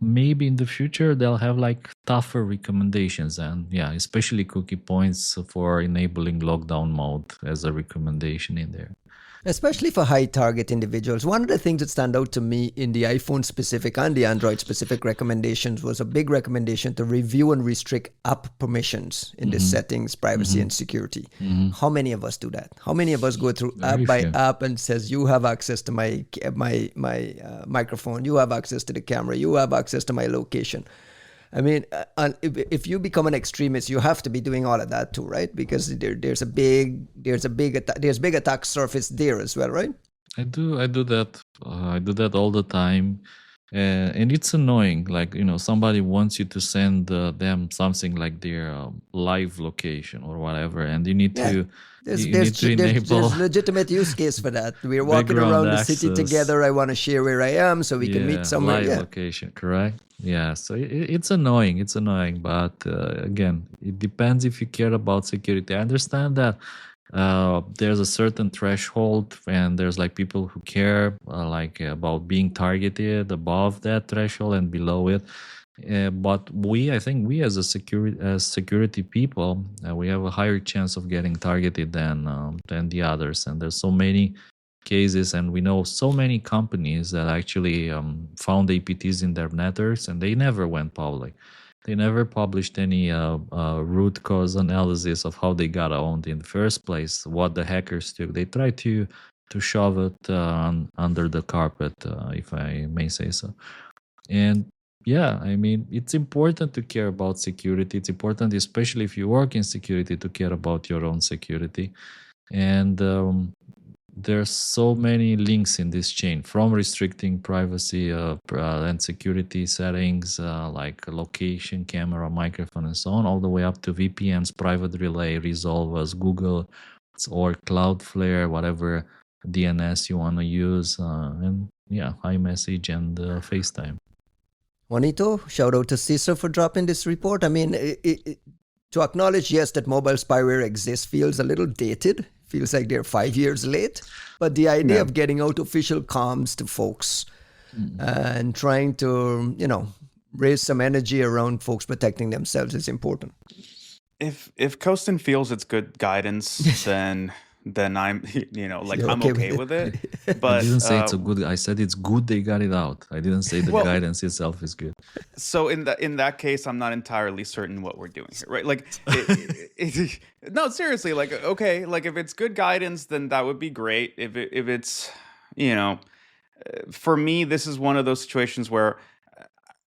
maybe in the future they'll have like tougher recommendations, and especially cookie points for enabling lockdown mode as a recommendation in there. Especially for high target individuals. One of the things that stand out to me in the iPhone specific and the Android specific recommendations was a big recommendation to review and restrict app permissions in the settings, privacy and security. How many of us do that? How many of us go through app by app and says, you have access to my microphone, you have access to the camera, you have access to my location? I mean, if you become an extremist, you have to be doing all of that too, right? Because there's big attack surface there as well, right? I do that. I do that all the time. And it's annoying, like, somebody wants you to send them something like their live location or whatever, and you need Yeah, to enable there's legitimate use case for that. We're walking background around the city access. together. I want to share where I am so we can meet somewhere. Live Yeah. location, correct? Yeah, so it's annoying. It's annoying, but again, it depends if you care about security. I understand that there's a certain threshold, and there's like people who care like about being targeted above that threshold and below it. But I think we as security people, we have a higher chance of getting targeted than the others. And there's so many cases, and we know so many companies that actually found APTs in their networks, and they never went public. They never published any root cause analysis of how they got owned in the first place, what the hackers took. They tried to shove it under the carpet, if I may say so. And yeah, I mean, it's important to care about security. It's important, especially if you work in security, to care about your own security. And there's so many links in this chain, from restricting privacy and security settings like location, camera, microphone, and so on, all the way up to VPNs, private relay, resolvers, Google or Cloudflare, whatever DNS you want to use, and yeah, iMessage and FaceTime. Juanito, shout out to CISA for dropping this report. I mean, to acknowledge, yes, that mobile spyware exists feels a little dated. Feels like they're 5 years late. But the idea of getting out official comms to folks and trying to, raise some energy around folks protecting themselves is important. If Kostin feels it's good guidance, then I'm, I'm okay with it. But I didn't say it's a good. I said it's good they got it out. I didn't say the guidance itself is good. So in that case, I'm not entirely certain what we're doing here, right? Like, no, seriously, like, okay, like if it's good guidance, then that would be great. If it's, for me, this is one of those situations where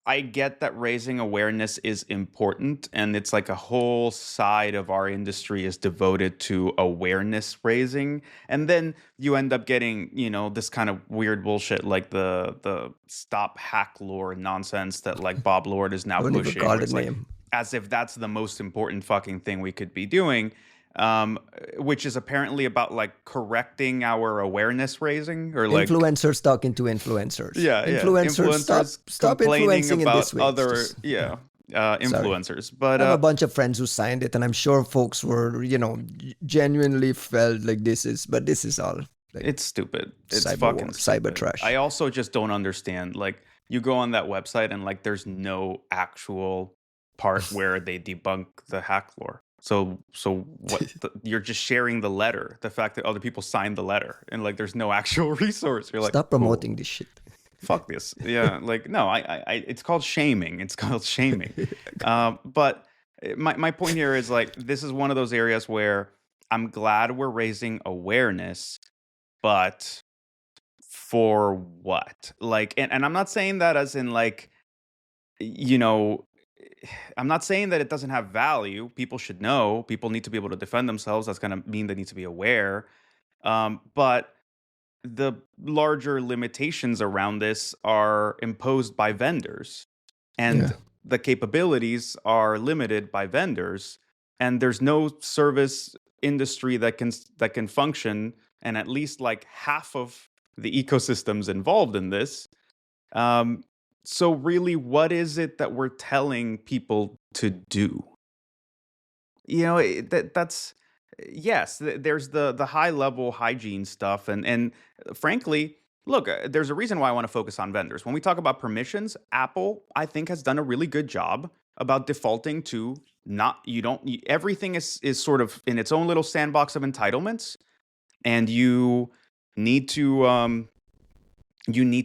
I get that raising awareness is important, and it's like a whole side of our industry is devoted to awareness raising, and then you end up getting, this kind of weird bullshit like the stop hack lore nonsense that like Bob Lord is now pushing. It's like, as if that's the most important fucking thing we could be doing. Which is apparently about like correcting our awareness raising, or like influencers talking to influencers. Yeah, influencers stop complaining influencing about in this way. other influencers. Sorry. But I have a bunch of friends who signed it, and I'm sure folks were, genuinely felt like this is all. Like, it's stupid. It's fucking stupid. Cyber trash. I also just don't understand. Like, you go on that website and like there's no actual part where they debunk the hack lore. So what? You're just sharing the letter, the fact that other people signed the letter, and like there's no actual resource. You're like, stop promoting this shit. Fuck this. Yeah, like no, I it's called shaming. It's called shaming. But my point here is like this is one of those areas where I'm glad we're raising awareness, but for what? Like, and I'm not saying that as in like, I'm not saying that it doesn't have value. People should know. People need to be able to defend themselves. That's going to mean they need to be aware. But the larger limitations around this are imposed by vendors. And the capabilities are limited by vendors. And there's no service industry that can function. And at least like half of the ecosystems involved in this. So really, what is it that we're telling people to do? That's yes. There's the high level hygiene stuff, and frankly, look, there's a reason why I want to focus on vendors. When we talk about permissions, Apple, I think, has done a really good job about defaulting to everything is sort of in its own little sandbox of entitlements, and you need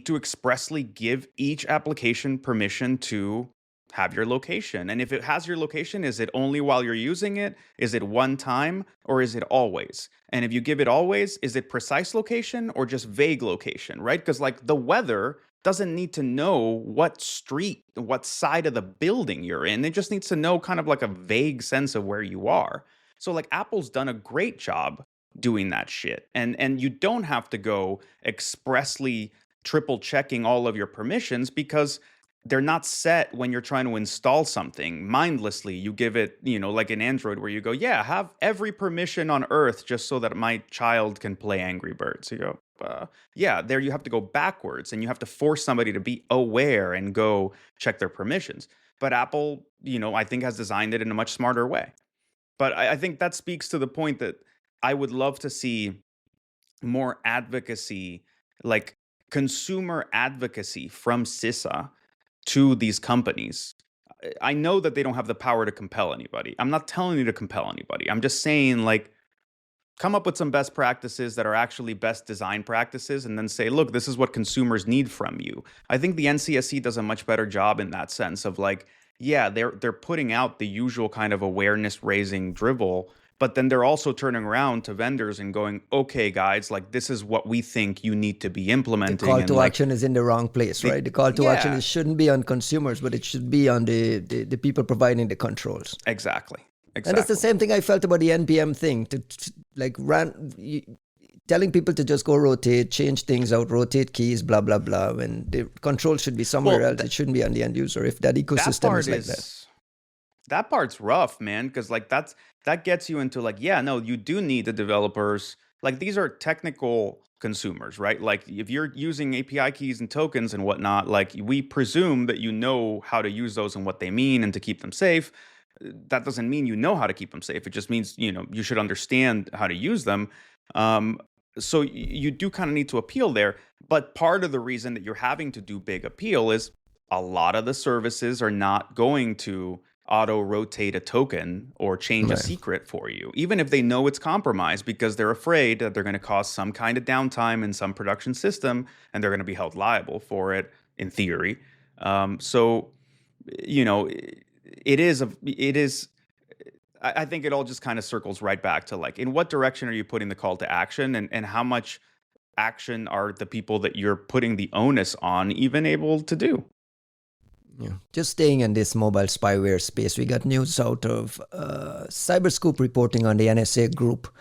to expressly give each application permission to have your location. And if it has your location, is it only while you're using it? Is it one time, or is it always? And if you give it always, is it precise location or just vague location, right? Because like the weather doesn't need to know what street, what side of the building you're in. It just needs to know kind of like a vague sense of where you are. So like Apple's done a great job doing that shit. And you don't have to go expressly triple checking all of your permissions because they're not set when you're trying to install something mindlessly. You give it, like in Android where you go, yeah, have every permission on earth just so that my child can play Angry Birds. You go, yeah, there you have to go backwards and you have to force somebody to be aware and go check their permissions. But Apple, I think has designed it in a much smarter way. But I think that speaks to the point that I would love to see more advocacy, like consumer advocacy from CISA to these companies. I know that they don't have the power to compel anybody. I'm not telling you to compel anybody. I'm just saying, like, come up with some best practices that are actually best design practices and then say, look, this is what consumers need from you. I think the NCSC does a much better job in that sense of like, yeah, they're putting out the usual kind of awareness raising drivel, but then they're also turning around to vendors and going, okay, guys, like this is what we think you need to be implementing. The call and to like, action is in the wrong place, right? The call to action shouldn't be on consumers, but it should be on the people providing the controls. Exactly. And it's the same thing I felt about the NPM thing, telling people to just go rotate, change things out, rotate keys, blah, blah, blah. When the control should be somewhere else. It shouldn't be on the end user if that ecosystem is like that. That part's rough, man, because like that gets you into like, yeah, no, you do need the developers. Like these are technical consumers, right? Like if you're using API keys and tokens and whatnot, like we presume that you know how to use those and what they mean and to keep them safe. That doesn't mean you know how to keep them safe. It just means, you should understand how to use them. So you do kind of need to appeal there. But part of the reason that you're having to do big appeal is a lot of the services are not going to auto-rotate a token or change a secret for you, even if they know it's compromised, because they're afraid that they're going to cause some kind of downtime in some production system and they're going to be held liable for it in theory. I think it all just kind of circles right back to like, in what direction are you putting the call to action, and how much action are the people that you're putting the onus on even able to do? Yeah. Just staying in this mobile spyware space, we got news out of Cyberscoop reporting on the NSA group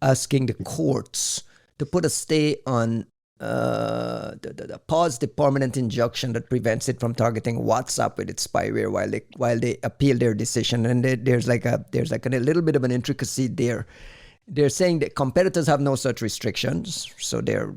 asking the courts to put a stay on pause the permanent injunction that prevents it from targeting WhatsApp with its spyware while they appeal their decision. And there's like a little bit of an intricacy there. They're saying that competitors have no such restrictions, so they're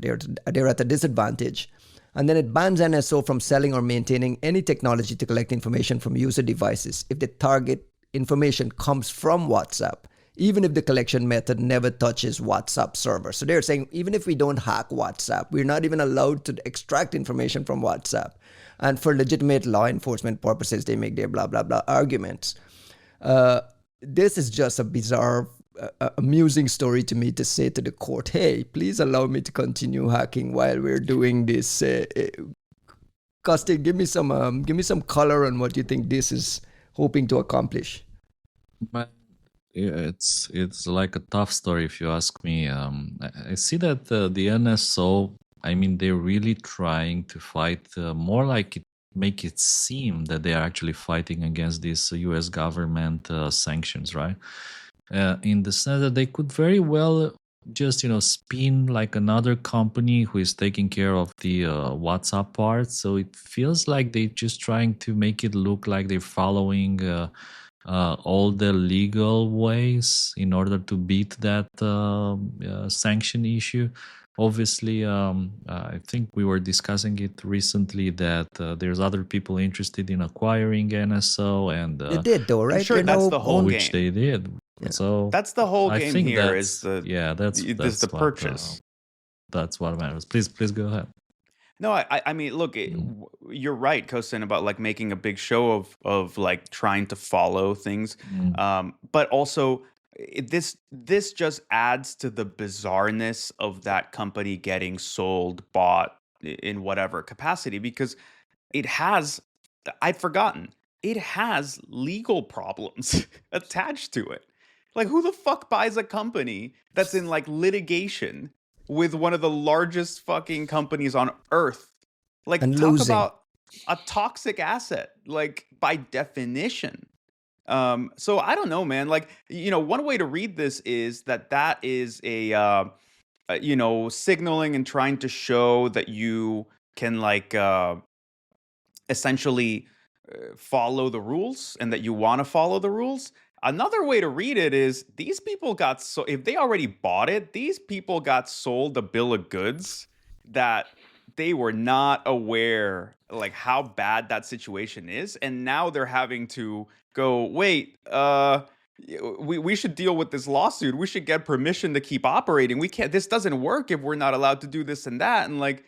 at a disadvantage. And then it bans NSO from selling or maintaining any technology to collect information from user devices if the target information comes from WhatsApp, even if the collection method never touches WhatsApp server. So they're saying even if we don't hack WhatsApp, we're not even allowed to extract information from WhatsApp. And for legitimate law enforcement purposes, they make their blah, blah, blah arguments. This is just a bizarre, amusing story to me to say to the court, hey, please allow me to continue hacking while we're doing this. Costi, give me some color on what you think this is hoping to accomplish. But yeah, it's like a tough story if you ask me. I see that the NSO, I mean, they're really trying to fight more like make it seem that they are actually fighting against these US government sanctions, right? In the sense that they could very well just, spin like another company who is taking care of the WhatsApp part. So it feels like they're just trying to make it look like they're following all the legal ways in order to beat that sanction issue. Obviously, I think we were discussing it recently that there's other people interested in acquiring NSO, and they did though, right? I'm sure that's the whole which game. They did. Yeah. So that's the whole I game think here. Is the that's the what, purchase. That's what matters. Please go ahead. No, I mean, look, you're right, Kosin, about like making a big show of like trying to follow things, but also this just adds to the bizarreness of that company getting sold, bought in whatever capacity, because it has, I'd forgotten, it has legal problems attached to it. Like, who the fuck buys a company that's in like litigation with one of the largest fucking companies on earth? Like, and talk losing. about a toxic asset, like by definition. So I don't know, man. Like, one way to read this is that is a signaling and trying to show that you can essentially follow the rules and that you want to follow the rules. Another way to read it is these people if they already bought it, these people got sold a bill of goods that they were not aware like how bad that situation is, and now they're having to go, wait, we should deal with this lawsuit. We should get permission to keep operating. This doesn't work if we're not allowed to do this and that. And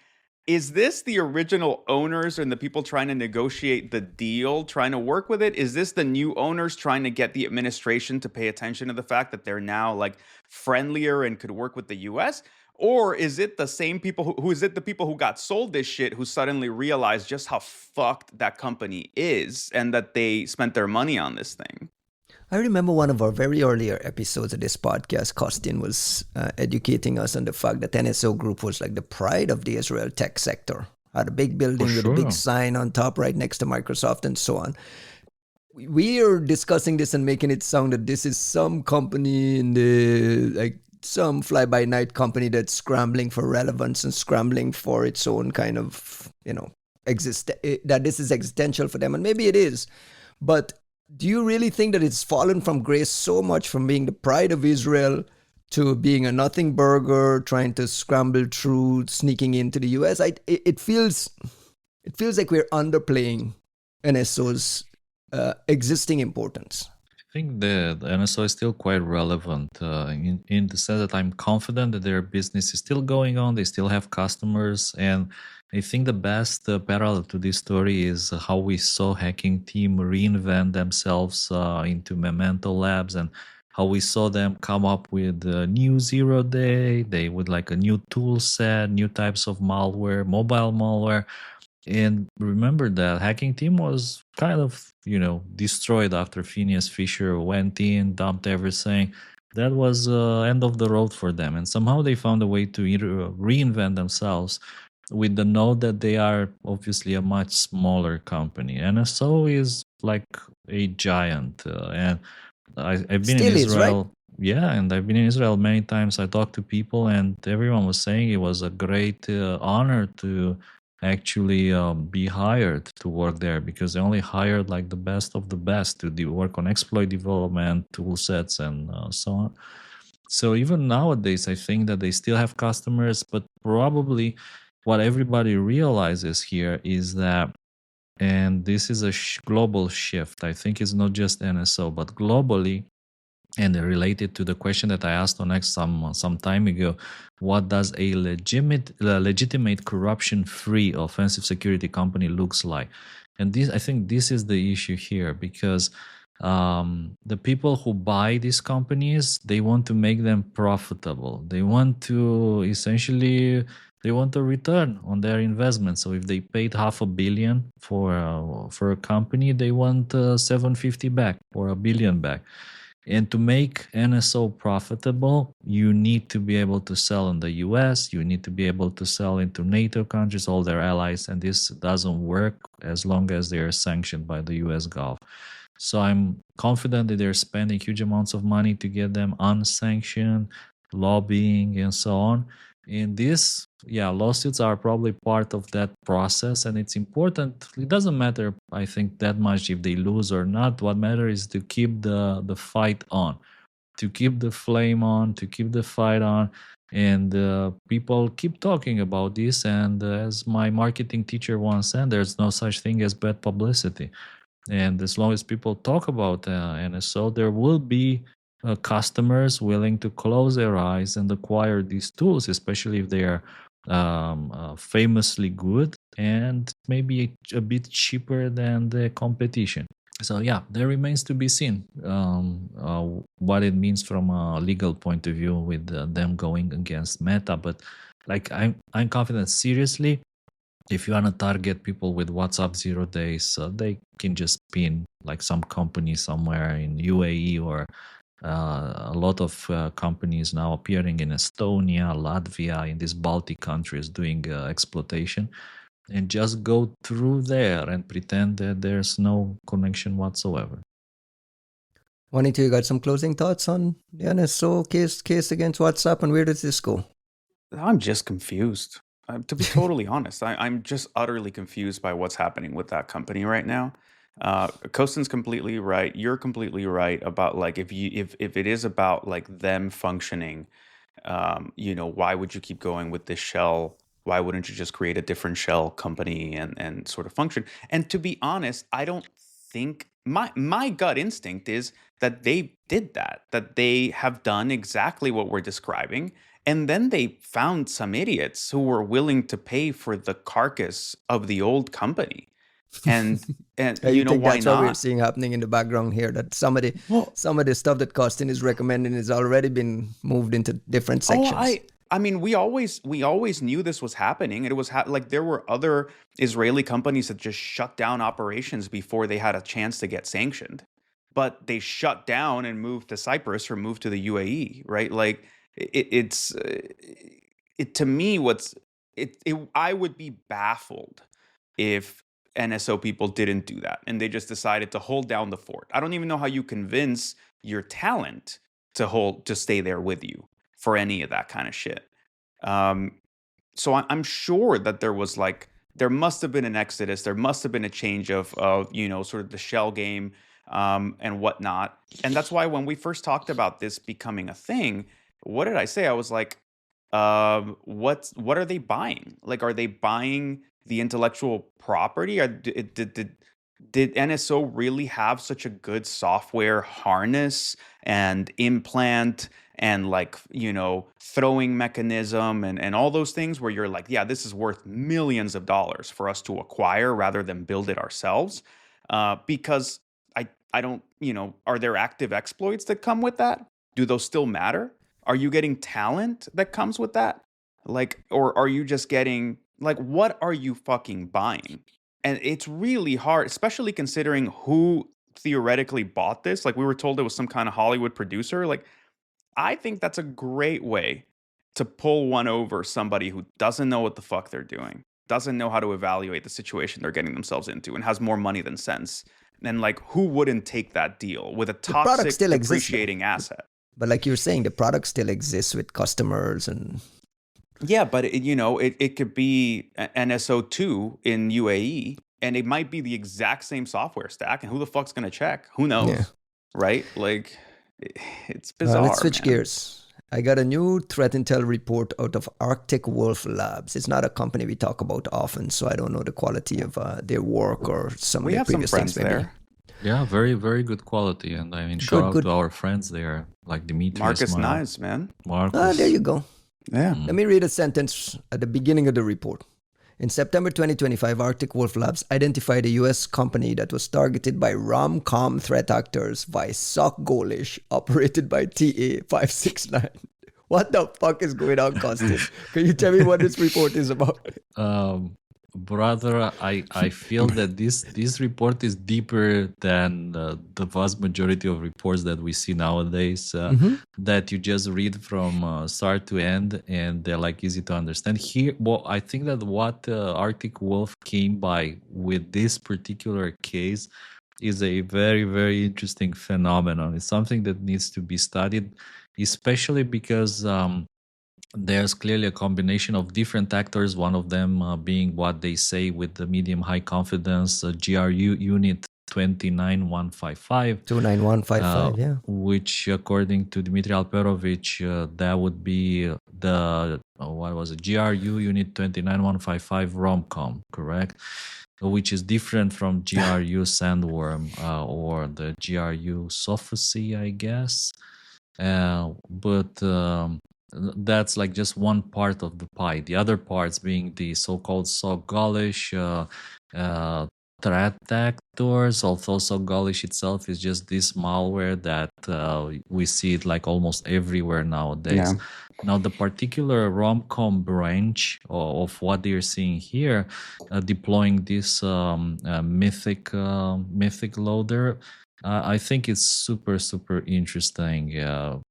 is this the original owners and the people trying to negotiate the deal, trying to work with it? Is this the new owners trying to get the administration to pay attention to the fact that they're now friendlier and could work with the US? Or is it the same people who is it the people who got sold this shit who suddenly realized just how fucked that company is and that they spent their money on this thing? I remember one of our very earlier episodes of this podcast, Kostin was educating us on the fact that NSO Group was the pride of the Israel tech sector. Had a big building with a big sign on top right next to Microsoft and so on. We are discussing this and making it sound that this is some company in the, some fly-by-night company that's scrambling for relevance and scrambling for its own kind of, that this is existential for them. And maybe it is. But do you really think that it's fallen from grace so much from being the pride of Israel to being a nothing burger, trying to scramble through, sneaking into the US? It feels like we're underplaying NSO's existing importance. I think the NSO is still quite relevant in the sense that I'm confident that their business is still going on. They still have customers. And I think the best parallel to this story is how we saw Hacking Team reinvent themselves into Memento Labs, and how we saw them come up with a new zero-day, they with a new tool set, new types of malware, mobile malware. And remember that Hacking Team was kind of, destroyed after Phineas Fisher went in, dumped everything. That was end of the road for them. And somehow they found a way to reinvent themselves with the note that they are obviously a much smaller company. NSO is like a giant. And I've been Still in is, Israel. right? Yeah, and I've been in Israel many times. I talked to people, and everyone was saying it was a great honor to actually be hired to work there, because they only hired the best of the best to work on exploit development, tool sets, and so on. So even nowadays, I think that they still have customers, but probably what everybody realizes here is that, and this is a global shift, I think it's not just NSO, but globally, and related to the question that I asked on X some time ago, what does a legitimate corruption-free offensive security company looks like? And I think this is the issue here, because the people who buy these companies, they want to make them profitable. They want to essentially, they want a return on their investment. So if they paid $500 million for a company, they want 750 back or $1 billion back. And to make NSO profitable, you need to be able to sell in the US, you need to be able to sell into NATO countries, all their allies, and this doesn't work as long as they are sanctioned by the US Gulf. So I'm confident that they're spending huge amounts of money to get them unsanctioned, lobbying, and so on. And these, lawsuits are probably part of that process, and it's important. It doesn't matter, I think, that much if they lose or not. What matters is to keep the fight on, to keep the flame on, to keep the fight on. And people keep talking about this. And as my marketing teacher once said, there's no such thing as bad publicity. And as long as people talk about NSO, there will be customers willing to close their eyes and acquire these tools, especially if they are famously good and maybe a bit cheaper than the competition. So there remains to be seen what it means from a legal point of view with them going against Meta. But I'm confident, seriously, if you want to target people with WhatsApp 0 days, they can just pin some company somewhere in UAE, or a lot of companies now appearing in Estonia, Latvia, in these Baltic countries doing exploitation, and just go through there and pretend that there's no connection whatsoever. Juanito, you got some closing thoughts on the NSO case against WhatsApp, and where does this go? I'm just confused. To be totally honest, I'm just utterly confused by what's happening with that company right now. Kosten's completely right. You're completely right about like if it is about like them functioning, why would you keep going with this shell? Why wouldn't you just create a different shell company and sort of function? And to be honest, I don't think my gut instinct is that they did that they have done exactly what we're describing, and then they found some idiots who were willing to pay for the carcass of the old company. And You think why that's what we're not? seeing happening in the background here? That some of Well, the stuff that Costin is recommending is already been moved into different Oh, sections. I mean, we always knew this was happening, and it was like there were other Israeli companies that just shut down operations before they had a chance to get sanctioned. But they shut down and moved to Cyprus or moved to the UAE, right? Like it's it to me what's it I would be baffled if NSO people didn't do that and they just decided to hold down the fort. I don't even know how you convince your talent to stay there with you for any of that kind of shit. Um, so I'm sure that there must have been an exodus, there must have been a change of sort of the shell game and whatnot, and that's why when we first talked about this becoming a thing, what did I say? I was like, what are they buying? Like, are they buying the intellectual property? Did NSO really have such a good software harness and implant and like throwing mechanism and all those things where you're like, yeah, this is worth millions of dollars for us to acquire rather than build it ourselves? Because I don't, are there active exploits that come with that? Do those still matter? Are you getting talent that comes with that? Like, or are you just getting like, what are you fucking buying? And it's really hard, especially considering who theoretically bought this. Like, we were told it was some kind of Hollywood producer. Like, I think that's a great way to pull one over somebody who doesn't know what the fuck they're doing, doesn't know how to evaluate the situation they're getting themselves into, and has more money than sense. And like, who wouldn't take that deal with a The product toxic, still exists, though. depreciating asset? But like you're saying, the product still exists with customers and Yeah, but it could be NSO2 in UAE, and it might be the exact same software stack, and who the fuck's gonna check? Who knows, yeah. right? Like, it's bizarre, Let's switch man. gears. I got a new threat intel report out of Arctic Wolf Labs. It's not a company we talk about often, so I don't know the quality of their work or some of We their have some previous friends things. Maybe. there. Yeah, very, very good quality. And I mean, shout out Good. to our friends there, like Dimitri, Marcus Ismail, Knives, man. Marcus. There you go. Yeah. Let me read a sentence at the beginning of the report. In September 2025, Arctic Wolf Labs identified a U.S. company that was targeted by Rom-Com threat actors by SOC Golish, operated by TA569. What the fuck is going on, Costin? Can you tell me what this report is about? Brother, I feel that this report is deeper than the vast majority of reports that we see nowadays, that you just read from start to end and they're like easy to understand. Here, well, I think that what Arctic Wolf came by with this particular case is a very, very interesting phenomenon. It's something that needs to be studied, especially because there's clearly a combination of different actors, one of them being what they say with the medium high confidence GRU unit 29155. 29155, yeah. Which, according to Dmitry Alperovich, that would be the, what was it, GRU unit 29155 ROMCOM, correct? Which is different from GRU Sandworm or the GRU Sophacy, I guess. But that's like just one part of the pie. The other parts being the so-called Sogolish threat actors, although Sogolish itself is just this malware that we see it like almost everywhere nowadays. Yeah. Now, the particular ROMCOM branch of what they're seeing here, deploying this mythic loader, I think it's super, super interesting.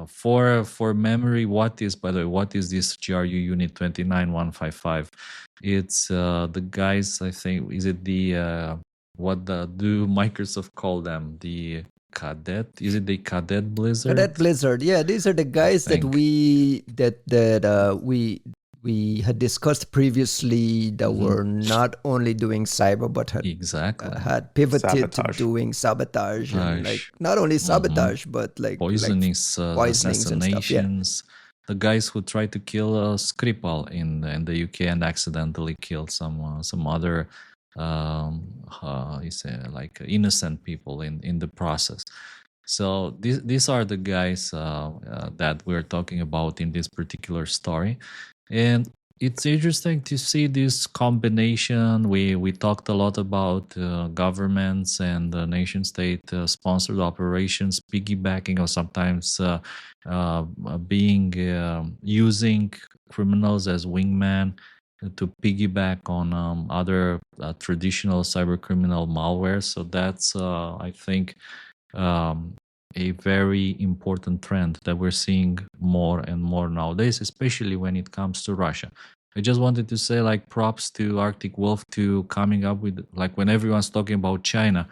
For memory, what is this GRU unit 29155? It's the guys, I think, is it the do Microsoft call them the Cadet. Is it the Cadet Blizzard? Cadet Blizzard. Yeah, these are the guys that think. we had discussed previously that were not only doing cyber but Exactly. had pivoted Sabotage. to doing sabotage and like Sabotage. not only sabotage but like Poisonings, poisonings and stuff. Yeah. assassinations. The guys who tried to kill Skripal in the UK and accidentally killed some other like innocent people in the process. So these are the guys that we're talking about in this particular story, and it's interesting to see this combination. We talked a lot about governments and nation state sponsored operations piggybacking or sometimes being using criminals as wingman to piggyback on other traditional cyber criminal malware. So that's I think a very important trend that we're seeing more and more nowadays, especially when it comes to Russia. I just wanted to say like props to Arctic Wolf to coming up with like when everyone's talking about China.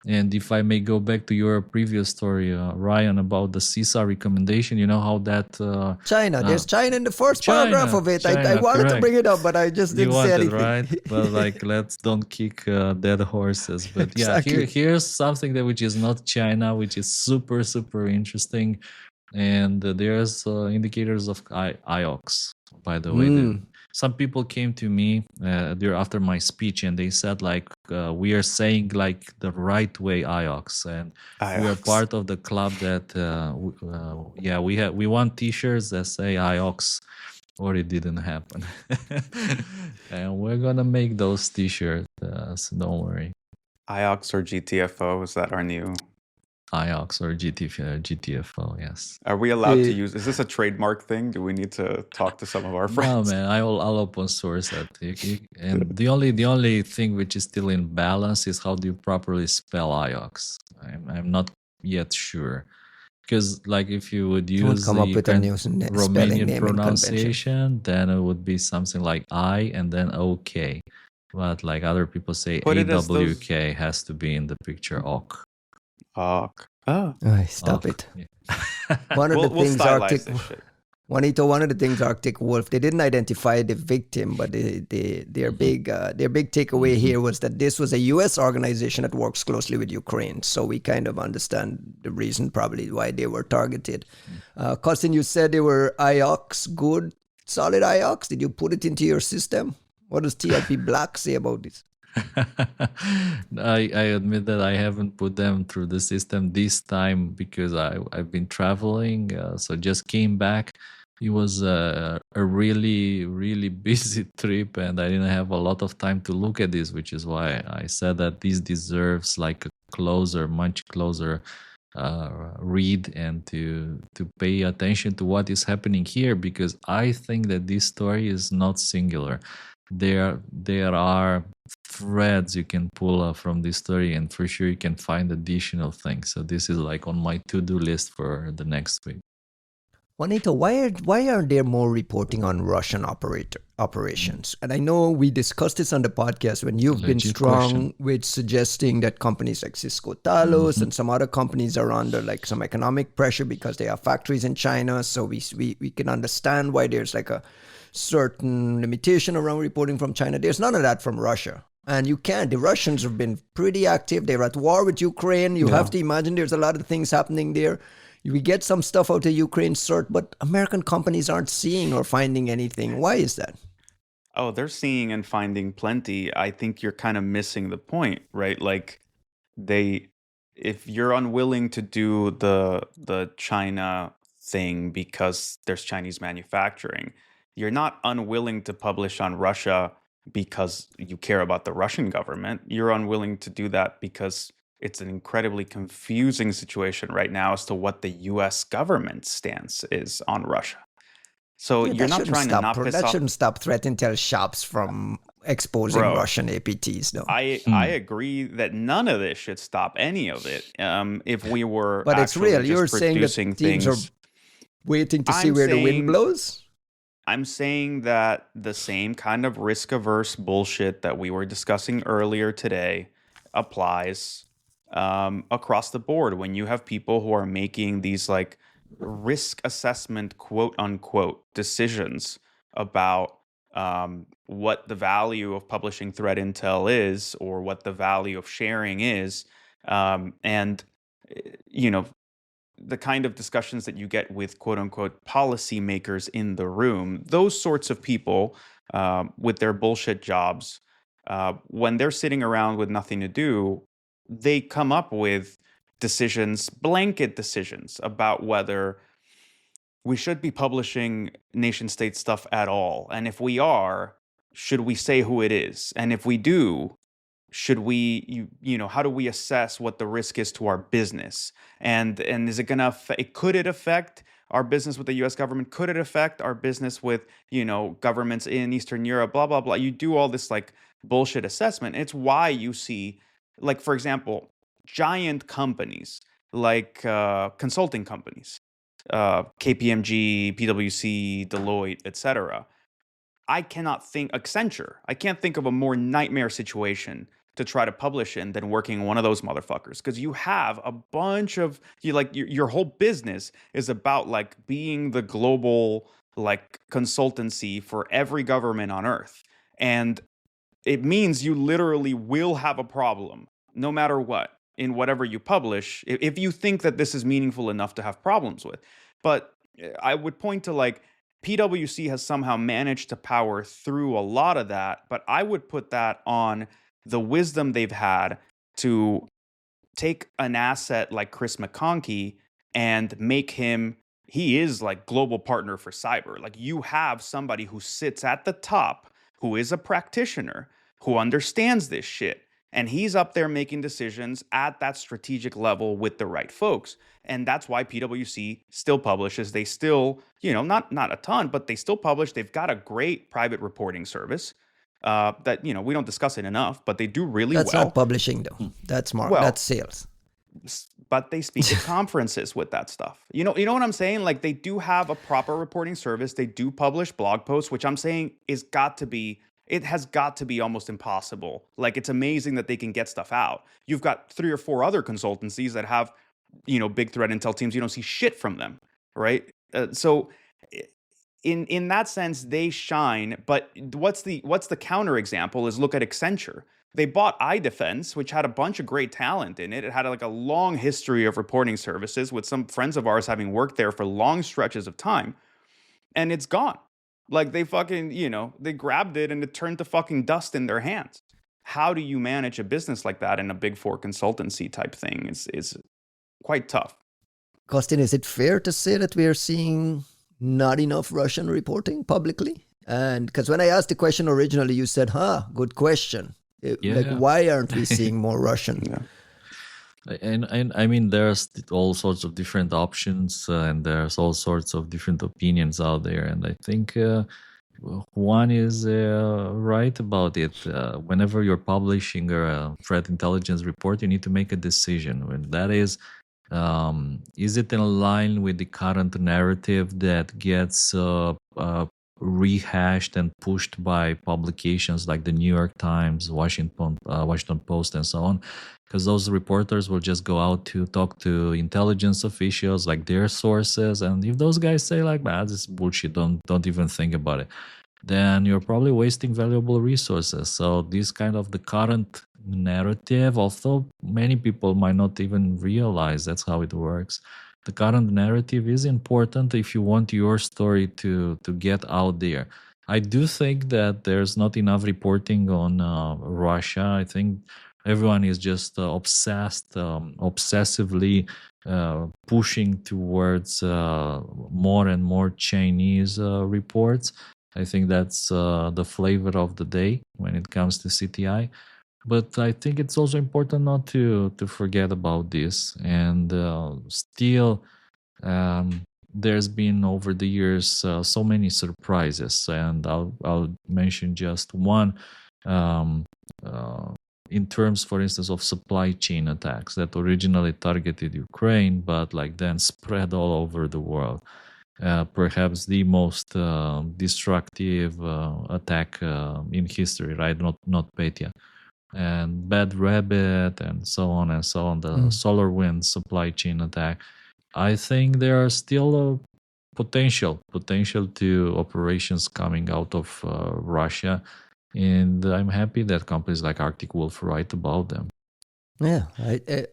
And if I may go back to your previous story, Ryan, about the CISA recommendation, you know how that China. There's China in the first paragraph of it. I wanted to bring it up, but I just didn't say anything. Right? Well, like let's don't kick dead horses. But yeah, Exactly. here's something that which is not China, which is super super interesting, and there's indicators of IOX. By the way, some people came to me after my speech and they said like we are saying like the right way IOX, and we are part of the club that we want t-shirts that say IOX or it didn't happen. And we're gonna make those t-shirts, so don't worry. IOX or GTFO, is that our new IOX or GTFO, yes. Are we allowed to use? Is this a trademark thing? Do we need to talk to some of our friends? No, man, I'll open source it. And the only thing which is still in balance is how do you properly spell IOX. I'm not yet sure, because like if you would use come up with a new Romanian pronunciation, then it would be something like I and then OK. But like other people say, AWK has to be in the picture OK. Stop it. Yeah. One of the things Arctic Wolf, they didn't identify the victim, but their big takeaway here was that this was a U.S. organization that works closely with Ukraine. So we kind of understand the reason probably why they were targeted. Costin, you said they were IOX, good, solid IOX. Did you put it into your system? What does TLP Black say about this? I admit that I haven't put them through the system this time because I've been traveling, so just came back. It was a really, really busy trip and I didn't have a lot of time to look at this, which is why I said that this deserves like a much closer read and to pay attention to what is happening here, because I think that this story is not singular. There are threads you can pull from this story, and for sure you can find additional things. So this is like on my to-do list for the next week. Juanito, why aren't there more reporting on Russian operations? And I know we discussed this on the podcast when you've been strong with suggesting that companies like Cisco, Talos, and some other companies are under like some economic pressure because they have factories in China. So we can understand why there's like a certain limitation around reporting from China. There's none of that from Russia. And you can't. The Russians have been pretty active. They're at war with Ukraine. You have to imagine there's a lot of things happening there. We get some stuff out of Ukraine, but American companies aren't seeing or finding anything. Why is that? Oh, they're seeing and finding plenty. I think you're kind of missing the point, right? Like if you're unwilling to do the China thing because there's Chinese manufacturing, you're not unwilling to publish on Russia because you care about the Russian government. You're unwilling to do that because it's an incredibly confusing situation right now as to what the U.S. government stance is on Russia. So you're not trying to not piss off. That shouldn't stop threat intel shops from exposing Russian APTs, though. I agree that none of this should stop any of it. If we were, but it's real. You're saying that teams are waiting to see where the wind blows. I'm saying that the same kind of risk-averse bullshit that we were discussing earlier today applies across the board when you have people who are making these like risk assessment, quote unquote, decisions about what the value of publishing threat intel is or what the value of sharing is. And, you know, the kind of discussions that you get with quote unquote policymakers in the room, those sorts of people with their bullshit jobs, when they're sitting around with nothing to do, they come up with decisions, blanket decisions about whether we should be publishing nation state stuff at all. And if we are, should we say who it is? And if we do, should we how do we assess what the risk is to our business, and is it going to affect, could it affect our business with the US government, could it affect our business with governments in Eastern Europe, blah blah blah. You do all this like bullshit assessment. It's why you see, like, for example, giant companies like consulting companies, KPMG, PwC, Deloitte, etc. I cannot think Accenture. I can't think of a more nightmare situation to try to publish in than working one of those motherfuckers, because you have a bunch of your whole business is about like being the global like consultancy for every government on earth, and it means you literally will have a problem no matter what in whatever you publish if you think that this is meaningful enough to have problems with. But I would point to like PwC has somehow managed to power through a lot of that, but I would put that on the wisdom they've had to take an asset like Chris McConkey and make him, he is like global partner for cyber. Like, you have somebody who sits at the top, who is a practitioner, who understands this shit. And he's up there making decisions at that strategic level with the right folks. And that's why PwC still publishes. They still, not a ton, but they still publish. They've got a great private reporting service that, we don't discuss it enough, but they do really That's well. not publishing, though. That's more, Well, that's sales. But they speak at conferences with that stuff. You know what I'm saying? Like, they do have a proper reporting service. They do publish blog posts, which I'm saying it has got to be almost impossible. Like, it's amazing that they can get stuff out. You've got 3 or 4 other consultancies that have, big threat intel teams. You don't see shit from them, right? So in that sense, they shine. But what's the counterexample is look at Accenture. They bought iDefense, which had a bunch of great talent in it. It had like a long history of reporting services, with some friends of ours having worked there for long stretches of time, and it's gone. Like, they fucking, they grabbed it and it turned to fucking dust in their hands. How do you manage a business like that in a Big Four consultancy type thing? Is quite tough. Kostin, is it fair to say that we are seeing not enough Russian reporting publicly? And because when I asked the question originally, you said, good question. Like, why aren't we seeing more Russian? Yeah. And I mean, there's all sorts of different options and there's all sorts of different opinions out there. And I think one is right about it. Whenever you're publishing a threat intelligence report, you need to make a decision. And that is it in line with the current narrative that gets rehashed and pushed by publications like the New York Times, Washington Post, and so on, because those reporters will just go out to talk to intelligence officials, like their sources, and if those guys say like, this is bullshit, don't even think about it, then you're probably wasting valuable resources. So this kind of the current narrative, although many people might not even realize that's how it works, the current narrative is important if you want your story to get out there. I do think that there's not enough reporting on Russia. I think everyone is just obsessively pushing towards more and more Chinese reports. I think that's the flavor of the day when it comes to CTI. But I think it's also important not to forget about this. And still, there's been over the years so many surprises. And I'll mention just one in terms, for instance, of supply chain attacks that originally targeted Ukraine, but like then spread all over the world. Perhaps the most destructive attack in history, right? Not Petya. and Bad Rabbit and so on and so on, the SolarWinds supply chain attack, I think there are still a potential to operations coming out of Russia, and I'm happy that companies like Arctic Wolf write about them. Yeah,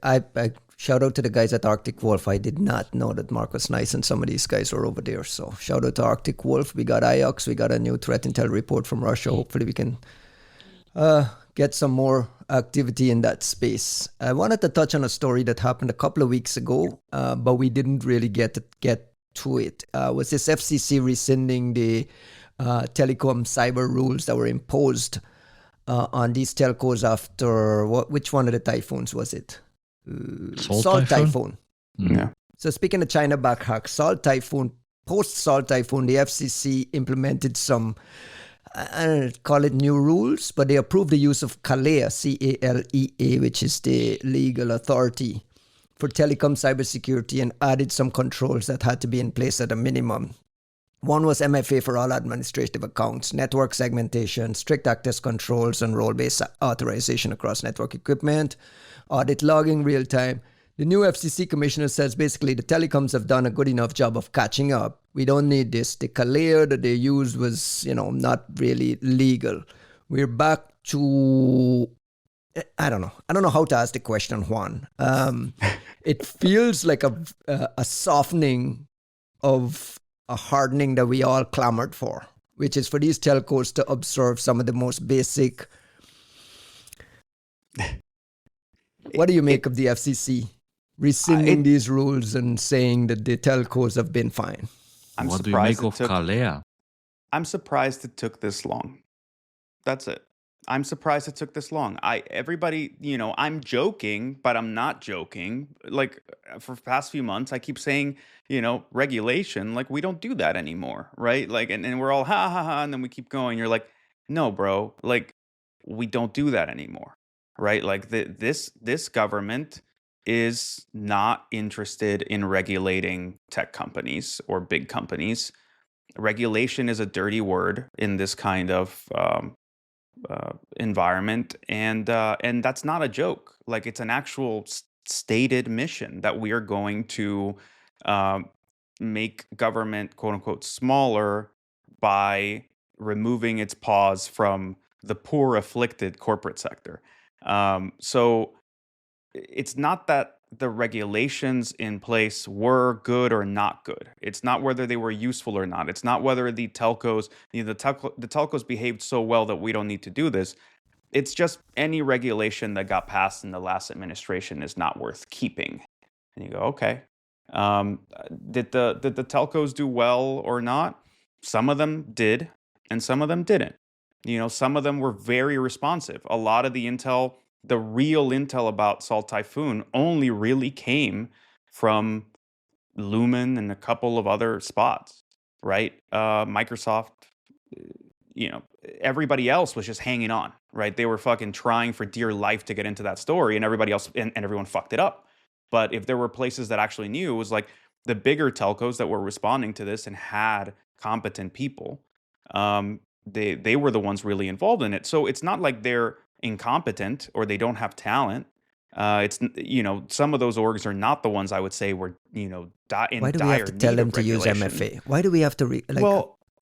I shout out to the guys at Arctic Wolf. I did not know that Marcus Nice and some of these guys were over there. So shout out to Arctic Wolf. We got IOX. We got a new threat intel report from Russia. Hopefully we can get some more activity in that space. I wanted to touch on a story that happened a couple of weeks ago, but we didn't really get to it. Was this FCC rescinding the telecom cyber rules that were imposed on these telcos after which one of the typhoons was it? Salt Typhoon. Yeah. So speaking of China back hack, Salt Typhoon, post Salt Typhoon, the FCC implemented some, I don't call it new rules, but they approved the use of CALEA, C-A-L-E-A, which is the legal authority for telecom cybersecurity, and added some controls that had to be in place at a minimum. One was MFA for all administrative accounts, network segmentation, strict access controls, and role-based authorization across network equipment, audit logging real time. The new FCC commissioner says basically the telecoms have done a good enough job of catching up. We don't need this. The CALEA that they used was, not really legal. We're back to, I don't know how to ask the question, Juan. It feels like a softening of a hardening that we all clamored for, which is for these telcos to observe some of the most basic. What do you make of the FCC rescinding these rules and saying that the telcos have been fine? What do you make of CALEA? I'm surprised it took this long. That's it. I'm surprised it took this long. Everybody, I'm joking, but I'm not joking. Like for the past few months, I keep saying, regulation, like we don't do that anymore, right? Like, and we're all ha ha ha, and then we keep going. You're like, no, bro, like we don't do that anymore, right? Like this government is not interested in regulating tech companies or big companies. Regulation is a dirty word in this kind of environment, and that's not a joke. Like it's an actual stated mission that we are going to make government quote unquote smaller by removing its paws from the poor afflicted corporate sector. So it's not that the regulations in place were good or not good. It's not whether they were useful or not. It's not whether the telcos, the telcos behaved so well that we don't need to do this. It's just any regulation that got passed in the last administration is not worth keeping. And you go, okay. Did the telcos do well or not? Some of them did, and some of them didn't. Some of them were very responsive. A lot of the intel, the real intel about Salt Typhoon only really came from Lumen and a couple of other spots, right? Microsoft, everybody else was just hanging on, right? They were fucking trying for dear life to get into that story, and everybody else and everyone fucked it up. But if there were places that actually knew, it was like the bigger telcos that were responding to this and had competent people. They were the ones really involved in it. So it's not like they're incompetent or they don't have talent. It's some of those orgs are not the ones I would say were in Why do we have to tell them to use MFA? Why do we have to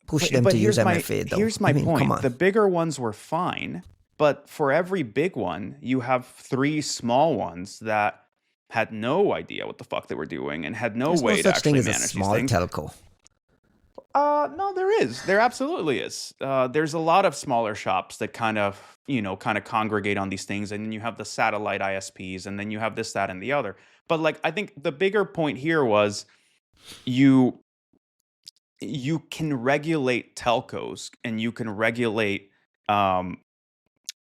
push them to use MFA though? Here's my point. The bigger ones were fine, but for every big one, you have 3 small ones that had no idea what the fuck they were doing and had no way to actually manage these things. There's no such thing as a small telco. No, there is. There absolutely is. There's a lot of smaller shops that kind of congregate on these things, and then you have the satellite ISPs, and then you have this, that, and the other. But like, I think the bigger point here was you can regulate telcos, and you can regulate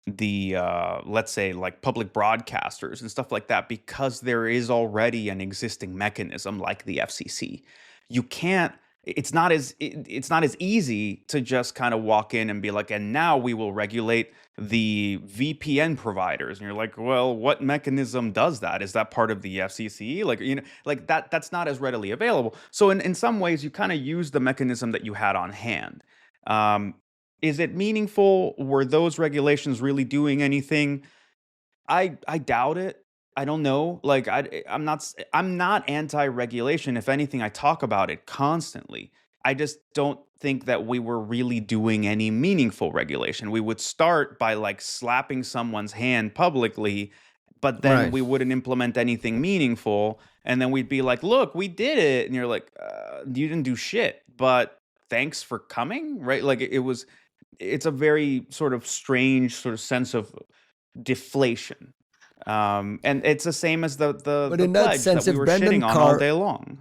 the let's say like public broadcasters and stuff like that, because there is already an existing mechanism like the FCC. You can't. It's not as easy to just kind of walk in and be like, and now we will regulate the VPN providers. And you're like, well, what mechanism does that? Is that part of the FCC? Like that's not as readily available. So in some ways, you kind of use the mechanism that you had on hand. Is it meaningful? Were those regulations really doing anything? I doubt it. I don't know. Like I'm not anti-regulation. If anything, I talk about it constantly. I just don't think that we were really doing any meaningful regulation. We would start by like slapping someone's hand publicly, but then Right. we wouldn't implement anything meaningful. And then we'd be like, look, we did it. And you're like, you didn't do shit, but thanks for coming, right? Like it's a very sort of strange sort of sense of deflation. And it's the same as the But in that pledge sense, that we if were Brendan shitting on all Carr, day long.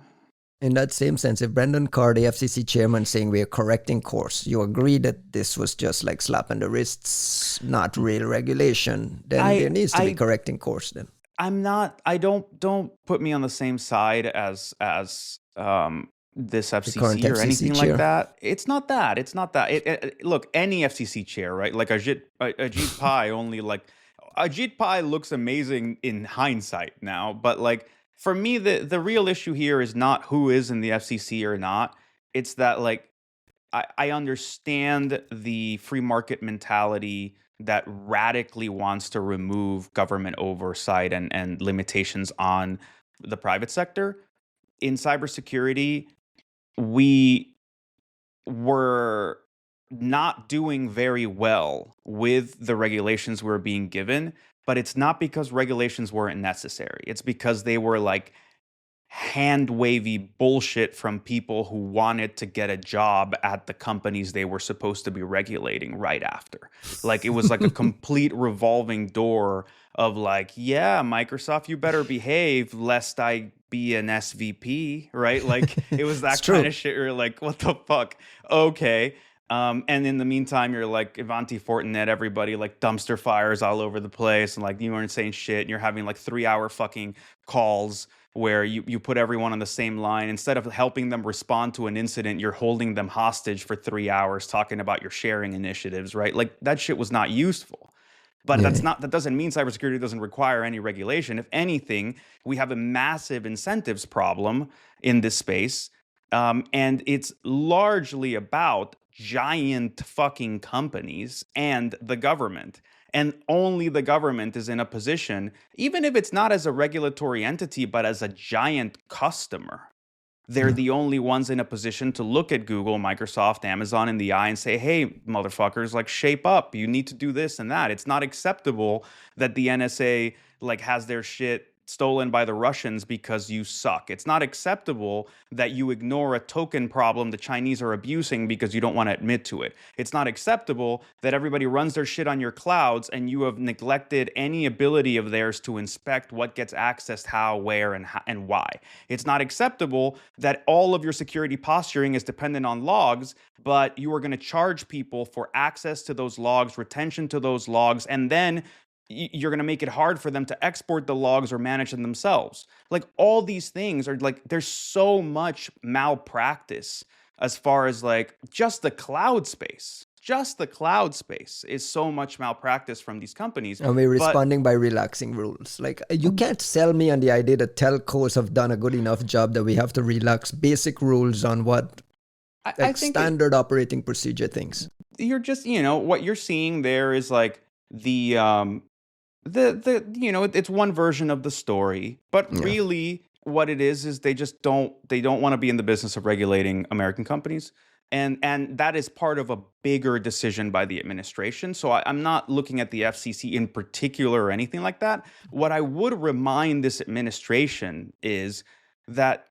in that same sense, if Brendan Carr, the FCC chairman, saying we are correcting course, you agree that this was just like slap on the wrists, not real regulation, then there needs to be correcting course then. Don't put me on the same side as this current FCC or FCC anything chair. like that. It's not that. Look, any FCC chair, right? Like Ajit Pai only like Ajit Pai looks amazing in hindsight now, but like for me, the real issue here is not who is in the FCC or not. It's that like I understand the free market mentality that radically wants to remove government oversight and limitations on the private sector. In cybersecurity, we were not doing very well with the regulations we were being given, but it's not because regulations weren't necessary. It's because they were like hand-wavy bullshit from people who wanted to get a job at the companies they were supposed to be regulating right after. Like it was like a complete revolving door of like, yeah, Microsoft, you better behave lest I be an SVP, right? Like it was that kind of shit. You're like, what the fuck? Okay. And in the meantime, you're like Ivanti Fortinet, everybody like dumpster fires all over the place, and like you aren't saying shit, and you're having like 3-hour fucking calls where you put everyone on the same line. Instead of helping them respond to an incident, you're holding them hostage for 3 hours talking about your sharing initiatives, right? Like that shit was not useful. But that doesn't mean cybersecurity doesn't require any regulation. If anything, we have a massive incentives problem in this space. And it's largely about giant fucking companies and the government. And only the government is in a position, even if it's not as a regulatory entity, but as a giant customer. They're the only ones in a position to look at Google, Microsoft, Amazon in the eye and say, hey, motherfuckers, like shape up. You need to do this and that. It's not acceptable that the NSA like has their shit stolen by the Russians because you suck. It's not acceptable that you ignore a token problem the Chinese are abusing because you don't want to admit to it. It's not acceptable that everybody runs their shit on your clouds and you have neglected any ability of theirs to inspect what gets accessed, how, where, and why. It's not acceptable that all of your security posturing is dependent on logs, but you are going to charge people for access to those logs, retention to those logs, and then you're going to make it hard for them to export the logs or manage them themselves. Like all these things are like, there's so much malpractice as far as like just the cloud space. Just the cloud space is so much malpractice from these companies. And we're responding by relaxing rules. Like you can't sell me on the idea that telcos have done a good enough job that we have to relax basic rules on what I think standard operating procedure things. You're just, what you're seeing there is like the it's one version of the story, but really what it is they just don't want to be in the business of regulating American companies. And that is part of a bigger decision by the administration. So I'm not looking at the FCC in particular or anything like that. What I would remind this administration is that,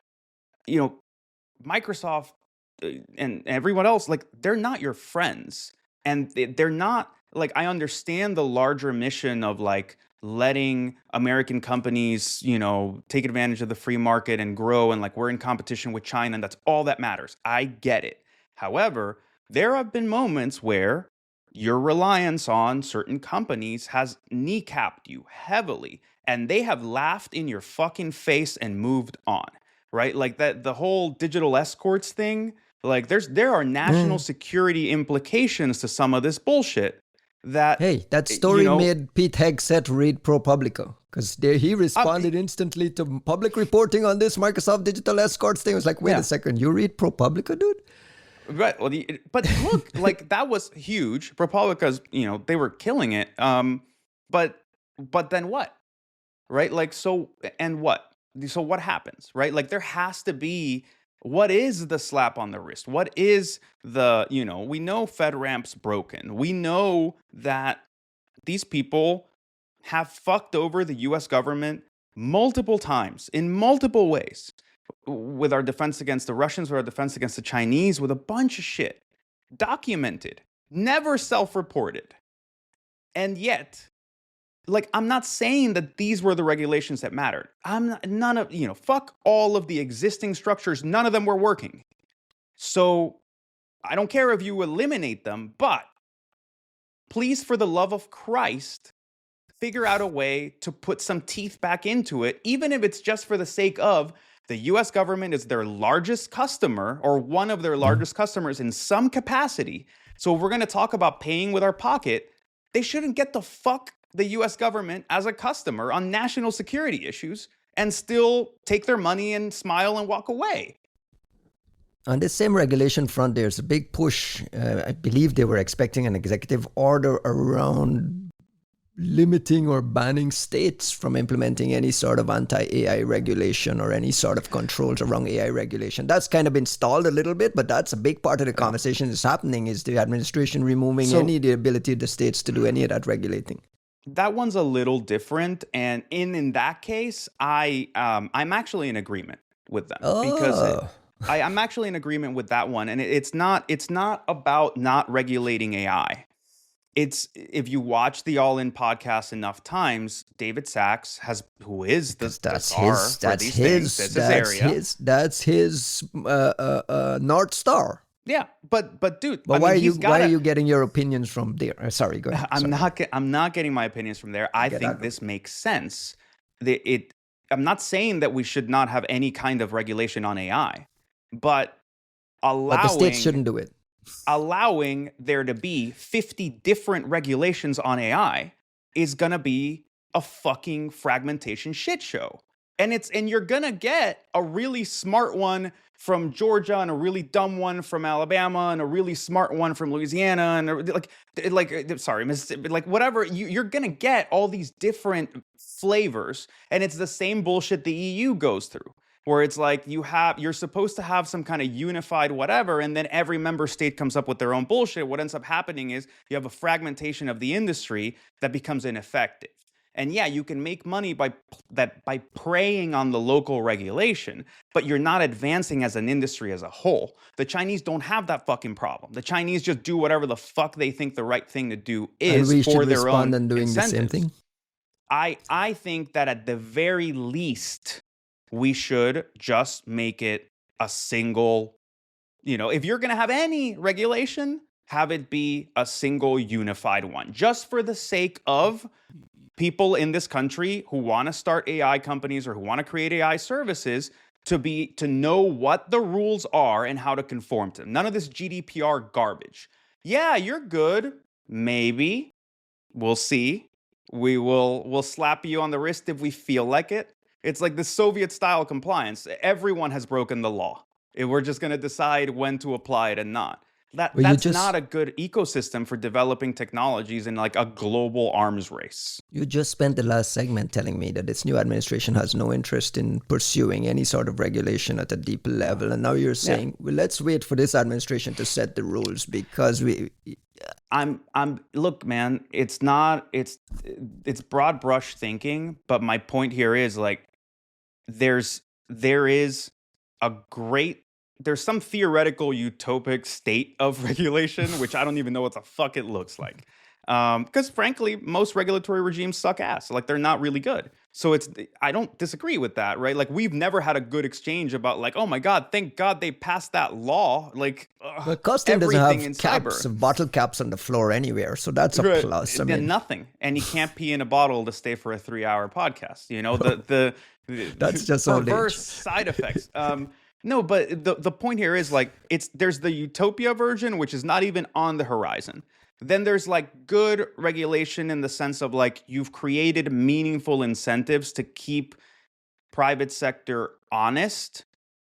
Microsoft and everyone else, like, they're not your friends. And they're not, like, I understand the larger mission of, like, letting American companies, take advantage of the free market and grow. And, like, we're in competition with China, and that's all that matters. I get it. However, there have been moments where your reliance on certain companies has kneecapped you heavily, and they have laughed in your fucking face and moved on, right? Like that, the whole digital escorts thing, like there are national security implications to some of this bullshit. That story made Pete Hegseth read ProPublica, because he responded instantly to public reporting on this Microsoft digital escorts thing. I was like, wait a second, you read ProPublica, dude? Right. Well, but look, like that was huge. ProPublica's, they were killing it. But then what? Right? Like, so, and what? So what happens? Right? Like, there has to be, what is the slap on the wrist? What is the, we know FedRAMP's broken. We know that these people have fucked over the US government multiple times in multiple ways, with our defense against the Russians, with our defense against the Chinese, with a bunch of shit documented, never self-reported. And yet, like, I'm not saying that these were the regulations that mattered. Fuck all of the existing structures. None of them were working. So I don't care if you eliminate them, but please, for the love of Christ, figure out a way to put some teeth back into it, even if it's just for the sake of the US government is their largest customer, or one of their largest customers in some capacity. So if we're going to talk about paying with our pocket, they shouldn't get the fuck the US government as a customer on national security issues and still take their money and smile and walk away. On this same regulation front, there's a big push. I believe they were expecting an executive order around limiting or banning states from implementing any sort of anti-AI regulation or any sort of controls around AI regulation. That's kind of been stalled a little bit, but that's a big part of the conversation that's happening, is the administration removing the ability of the states to do any of that regulating. That one's a little different, and in that case, I'm actually in agreement with them because I'm actually in agreement with that one, and it's not about not regulating AI. It's, if you watch the All In podcast enough times, David Sachs who is the czar for these things. That's his North Star. Yeah, but dude, why are you getting your opinions from there? Sorry, go ahead. I'm not getting my opinions from there. I think this makes sense. I'm not saying that we should not have any kind of regulation on AI, but the states shouldn't do it. Allowing there to be 50 different regulations on AI is gonna be a fucking fragmentation shit show. And you're gonna get a really smart one from Georgia and a really dumb one from Alabama and a really smart one from Louisiana and whatever. You're gonna get all these different flavors, and it's the same bullshit the EU goes through, where it's like you're supposed to have some kind of unified whatever, and then every member state comes up with their own bullshit. What ends up happening is you have a fragmentation of the industry that becomes ineffective. And yeah, you can make money by preying on the local regulation, but you're not advancing as an industry as a whole. The Chinese don't have that fucking problem. The Chinese just do whatever the fuck they think the right thing to do is for their own and doing incentives. The same thing. I think that at the very least, we should just make it a single, if you're going to have any regulation, have it be a single unified one, just for the sake of people in this country who want to start AI companies or who want to create AI services to know what the rules are and how to conform to them. None of this GDPR garbage. Yeah, you're good. Maybe. We'll see. We'll slap you on the wrist if we feel like it. It's like the Soviet style compliance. Everyone has broken the law. We're just going to decide when to apply it and not. That's not a good ecosystem for developing technologies in like a global arms race. You just spent the last segment telling me that this new administration has no interest in pursuing any sort of regulation at a deeper level. And now you're saying, well, let's wait for this administration to set the rules because look, man, it's broad brush thinking, but my point here is like, there's some theoretical utopic state of regulation, which I don't even know what the fuck it looks like. Because frankly, most regulatory regimes suck ass. Like, they're not really good. So I don't disagree with that, right? Like, we've never had a good exchange about like, oh my God, thank God they passed that law. Like, Costin doesn't have bottle caps on the floor anywhere. So that's a plus. Nothing. And you can't pee in a bottle to stay for a 3-hour podcast. That's just perverse side effects. No, but the point here is like there's the utopia version, which is not even on the horizon. Then there's like good regulation in the sense of like you've created meaningful incentives to keep private sector honest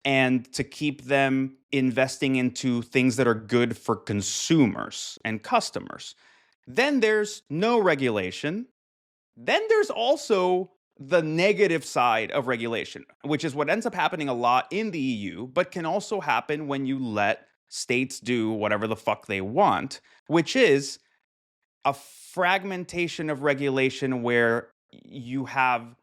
and to keep them investing into things that are good for consumers and customers. Then there's no regulation. Then there's also the negative side of regulation, which is what ends up happening a lot in the EU, but can also happen when you let states do whatever the fuck they want, which is a fragmentation of regulation where you have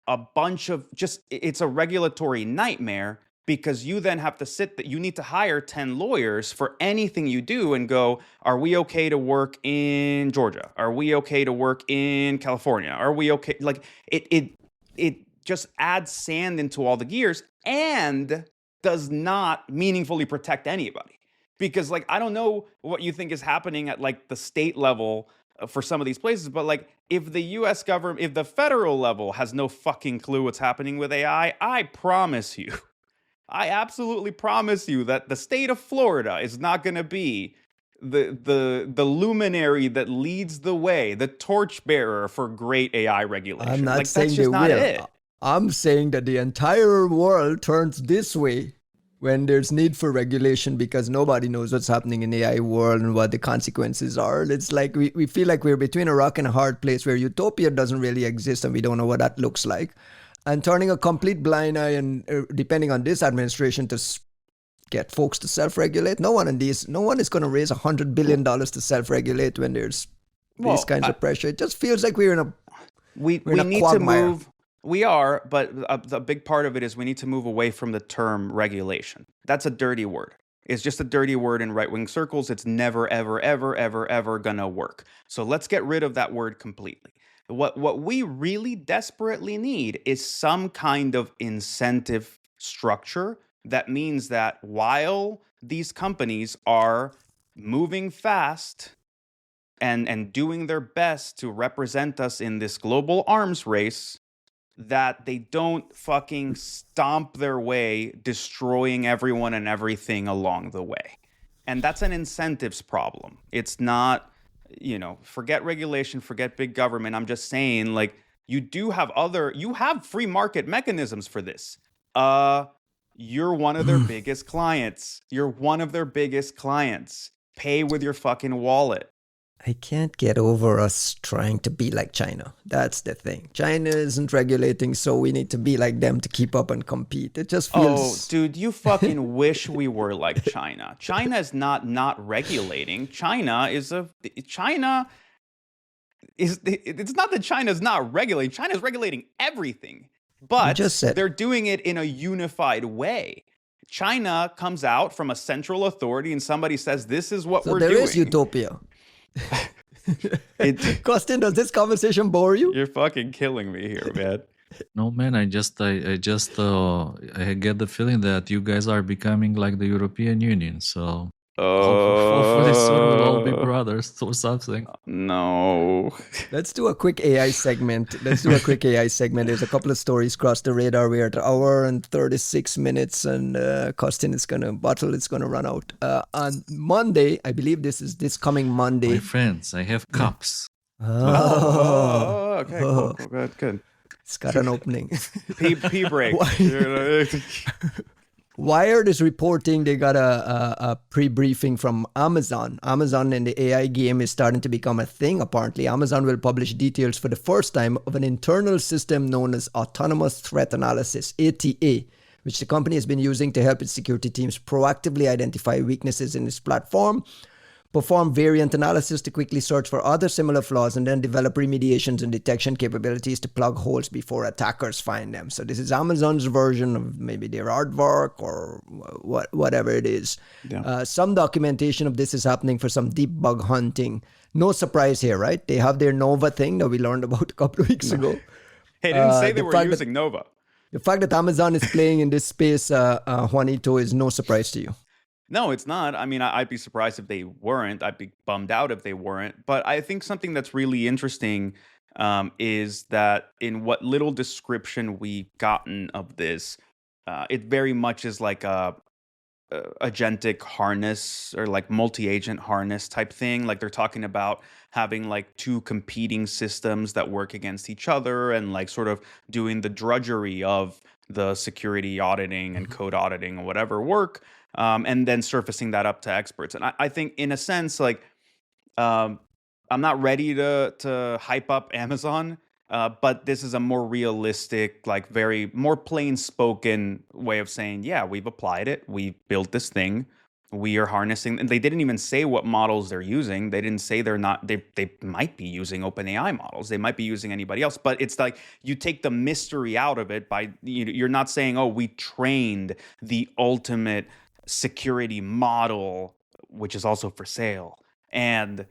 a bunch of it's a regulatory nightmare, because you then have to you need to hire 10 lawyers for anything you do and go, are we okay to work in Georgia? Are we okay to work in California? Are we okay? Like it just adds sand into all the gears and does not meaningfully protect anybody. Because like, I don't know what you think is happening at like the state level for some of these places, but like if the US government, if the federal level has no fucking clue what's happening with AI, I promise you, I absolutely promise you that the state of Florida is not going to be the luminary that leads the way, the torchbearer for great AI regulation. I'm not like, saying that's they just not will. it. I'm saying that the entire world turns this way when there's need for regulation, because nobody knows what's happening in the AI world and what the consequences are. It's like we feel like we're between a rock and a hard place where utopia doesn't really exist and we don't know what that looks like. And turning a complete blind eye and depending on this administration to get folks to self-regulate. No one is going to raise $100 billion to self-regulate when there's these kinds of pressure. It just feels like we're in a we need to move. We are, but a big part of it is we need to move away from the term regulation. That's a dirty word. It's just a dirty word in right-wing circles. It's never, ever, ever, ever, ever gonna work. So let's get rid of that word completely. What we really desperately need is some kind of incentive structure that means that while these companies are moving fast and doing their best to represent us in this global arms race, that they don't fucking stomp their way, destroying everyone and everything along the way. And that's an incentives problem. It's not, forget regulation, forget big government. I'm just saying, like, you have free market mechanisms for this. You're one of their biggest clients. Pay with your fucking wallet. I can't get over us trying to be like China. That's the thing. China isn't regulating, so we need to be like them to keep up and compete. It just feels... Oh, dude, you fucking wish we were like China. China is not regulating. It's not that China's not regulating. China's regulating everything. But they're doing it in a unified way. China comes out from a central authority and somebody says, this is what we're doing. So there is utopia. Costin, does this conversation bore you? You're fucking killing me here, man. No, man, I get the feeling that you guys are becoming like the European Union, so hopefully soon we'll all be brothers or something. No. Let's do a quick AI segment. There's a couple of stories cross the radar. We're at an hour and 36 minutes, and Costin is going to run out. On Monday, I believe this coming Monday. My friends, I have cups. Okay, cool. Good. It's got an opening. Pee break. Wired is reporting they got a pre-briefing from Amazon. Amazon in the AI game is starting to become a thing, apparently. Amazon will publish details for the first time of an internal system known as Autonomous Threat Analysis, ATA, which the company has been using to help its security teams proactively identify weaknesses in its platform, perform variant analysis to quickly search for other similar flaws, and then develop remediations and detection capabilities to plug holes before attackers find them. So this is Amazon's version of maybe their aardvark or whatever it is. Yeah. Some documentation of this is happening for some deep bug hunting. No surprise here, right? They have their Nova thing that we learned about a couple of weeks ago. Hey, they didn't say they were using Nova. The fact that Amazon is playing in this space, Juanito, is no surprise to you. No, it's not. I mean, I'd be surprised if they weren't. I'd be bummed out if they weren't. But I think something that's really interesting is that in what little description we've gotten of this, it very much is like a agentic harness or like multi-agent harness type thing. Like they're talking about having like two competing systems that work against each other and like sort of doing the drudgery of the security auditing and code auditing or whatever work, and then surfacing that up to experts. And I think in a sense, like um, I'm not ready to hype up Amazon, but this is a more realistic, like very more plain spoken way of saying, yeah, we've applied it, we built this thing, we are harnessing. And they didn't even say what models they're using. They didn't say they're not. They might be using OpenAI models. They might be using anybody else. But it's like you take the mystery out of it by you're not saying, oh, we trained the ultimate security model, which is also for sale, and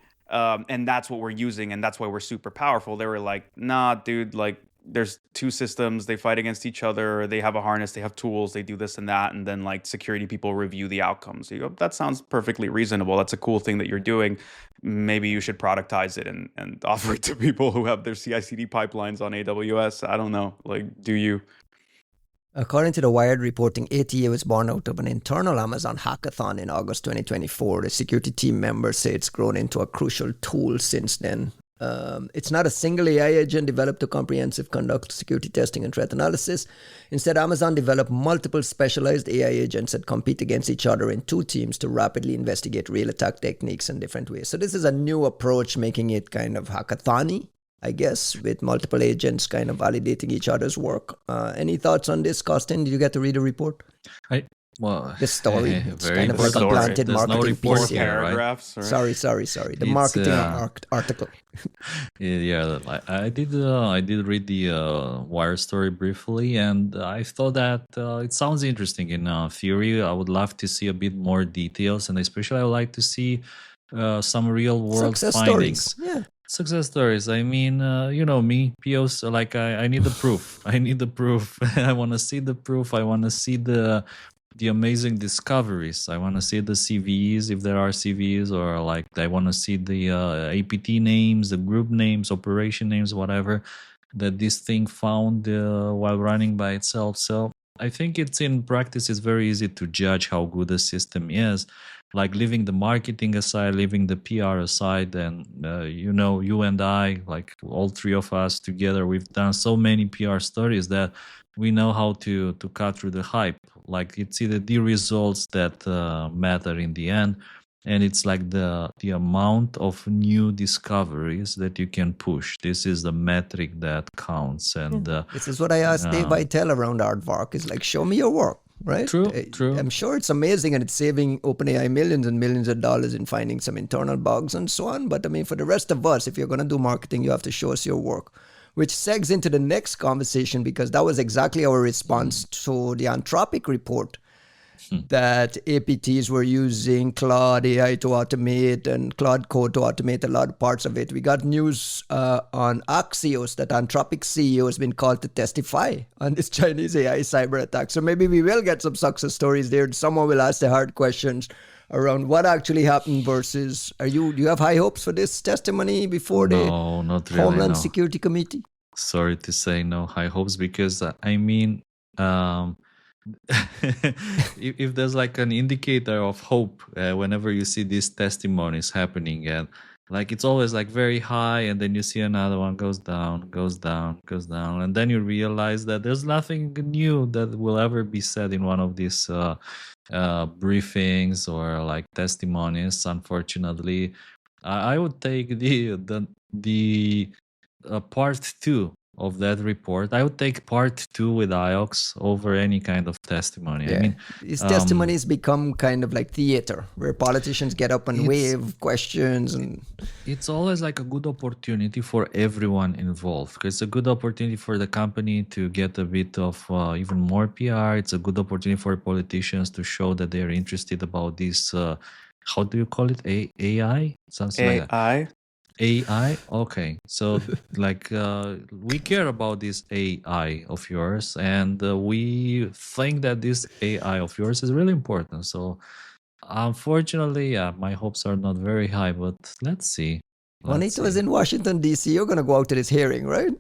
that's what we're using, and that's why we're super powerful. They were like, nah, dude, like there's two systems, they fight against each other, they have a harness, they have tools, they do this and that, and then like security people review the outcomes. You go, that sounds perfectly reasonable, that's a cool thing that you're doing, maybe you should productize it and offer it to people who have their CI/CD pipelines on AWS. I don't know, like, do you? According to the Wired reporting, ATA was born out of an internal Amazon hackathon in August 2024. The security team members say it's grown into a crucial tool since then. It's not a single AI agent developed to comprehensive conduct security testing and threat analysis. Instead, Amazon developed multiple specialized AI agents that compete against each other in two teams to rapidly investigate real attack techniques in different ways. So this is a new approach, making it kind of hackathon-y, I guess, with multiple agents kind of validating each other's work. Any thoughts on this, Costin? Did you get to read the report? The story. It's very kind of like a important. planted There's no marketing report piece. here, right? Paragraphs, right? Sorry. The It's, marketing article. Yeah, I did read the Wire story briefly, and I thought that it sounds interesting in theory. I would love to see a bit more details, and especially I would like to see some real world Success findings. stories. Yeah. Success stories. I mean, you know me, POs. Like I need the proof. I need the proof. I want to see the proof. I want to see the amazing discoveries. I want to see the CVEs, if there are CVEs, or like I want to see the APT names, the group names, operation names, whatever that this thing found while running by itself. So I think it's in practice, it's very easy to judge how good a system is. Like leaving the marketing aside, leaving the PR aside, and you know, you and I, like all three of us together, we've done so many PR stories that we know how to cut through the hype. Like it's either the results that matter in the end, and it's like the amount of new discoveries that you can push. This is the metric that counts. And this is what I asked Dave Vitale around Aardvark. Is like, show me your work, right? True. I'm sure it's amazing, and it's saving OpenAI millions and millions of dollars in finding some internal bugs and so on. But I mean, for the rest of us, if you're going to do marketing, you have to show us your work. Which segs into the next conversation, because that was exactly our response to the Anthropic report, that APTs were using Claude AI to automate and Claude Code to automate a lot of parts of it. We got news on Axios that Anthropic CEO has been called to testify on this Chinese AI cyber attack. So maybe we will get some success stories there. Someone will ask the hard questions around what actually happened versus, do you have high hopes for this testimony before the not really, Homeland Security Committee? Sorry to say no high hopes, because I mean, if there's like an indicator of hope whenever you see these testimonies happening, and like it's always like very high, and then you see another one goes down, and then you realize that there's nothing new that will ever be said in one of these briefings or like testimonies. Unfortunately, I would take the part 2 of that report. I would take part 2 with IOX over any kind of testimony. Yeah. I mean, these testimonies become kind of like theater, where politicians get up and wave questions, and it's always like a good opportunity for everyone involved, because it's a good opportunity for the company to get a bit of even more PR. It's a good opportunity for politicians to show that they're interested about this. How do you call it? AI? Something like that. AI? Okay. So like we care about this AI of yours, and we think that this AI of yours is really important. So unfortunately, yeah, my hopes are not very high, but let's see. Juanito is in Washington, D.C. You're going to go out to this hearing, right?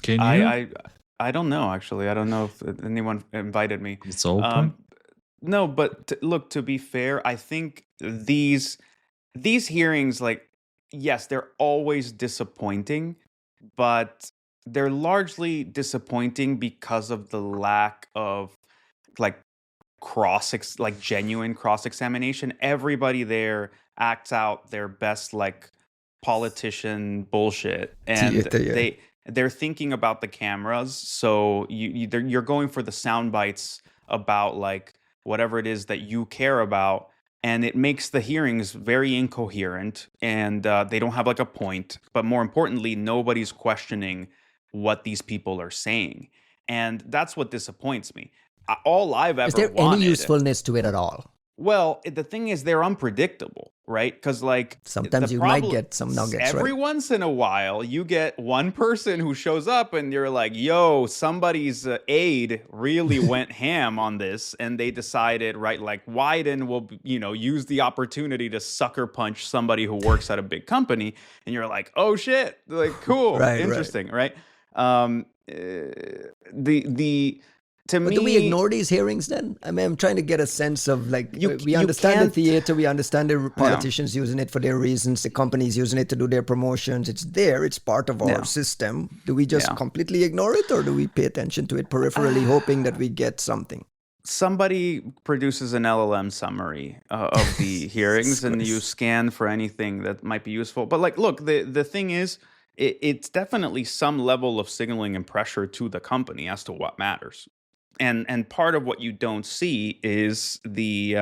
Can you? I don't know, actually. I don't know if anyone invited me. It's open? No, but look, to be fair, I think these hearings, like, yes, they're always disappointing, but they're largely disappointing because of the lack of like like genuine cross examination. Everybody there acts out their best like politician bullshit, and Theater, yeah. they're thinking about the cameras. So you're going for the sound bites about like whatever it is that you care about, and it makes the hearings very incoherent, and they don't have like a point. But more importantly, nobody's questioning what these people are saying, and that's what disappoints me. All I've Is ever there any wanted. usefulness to it at all? Well, the thing is, they're unpredictable, right? Because like Sometimes the you might problem, get some nuggets, every right? once in a while, you get one person who shows up, and you're like, "Yo, somebody's aide really went ham on this," and they decided, right, like Wyden will, use the opportunity to sucker punch somebody who works at a big company, and you're like, "Oh shit, like cool, Right, right. interesting, right?" The to But me, do we ignore these hearings then? I mean, I'm trying to get a sense of like, we you understand the can't- theater, we understand the politicians using it for their reasons, the companies using it to do their promotions. It's there, it's part of our Yeah. system. Do we just Yeah. completely ignore it, or do we pay attention to it peripherally, hoping that we get something? Somebody produces an LLM summary of the hearings, and you Christ. scan for anything that might be useful. But like, look, the thing is, it's definitely some level of signaling and pressure to the company as to what matters. And part of what you don't see is the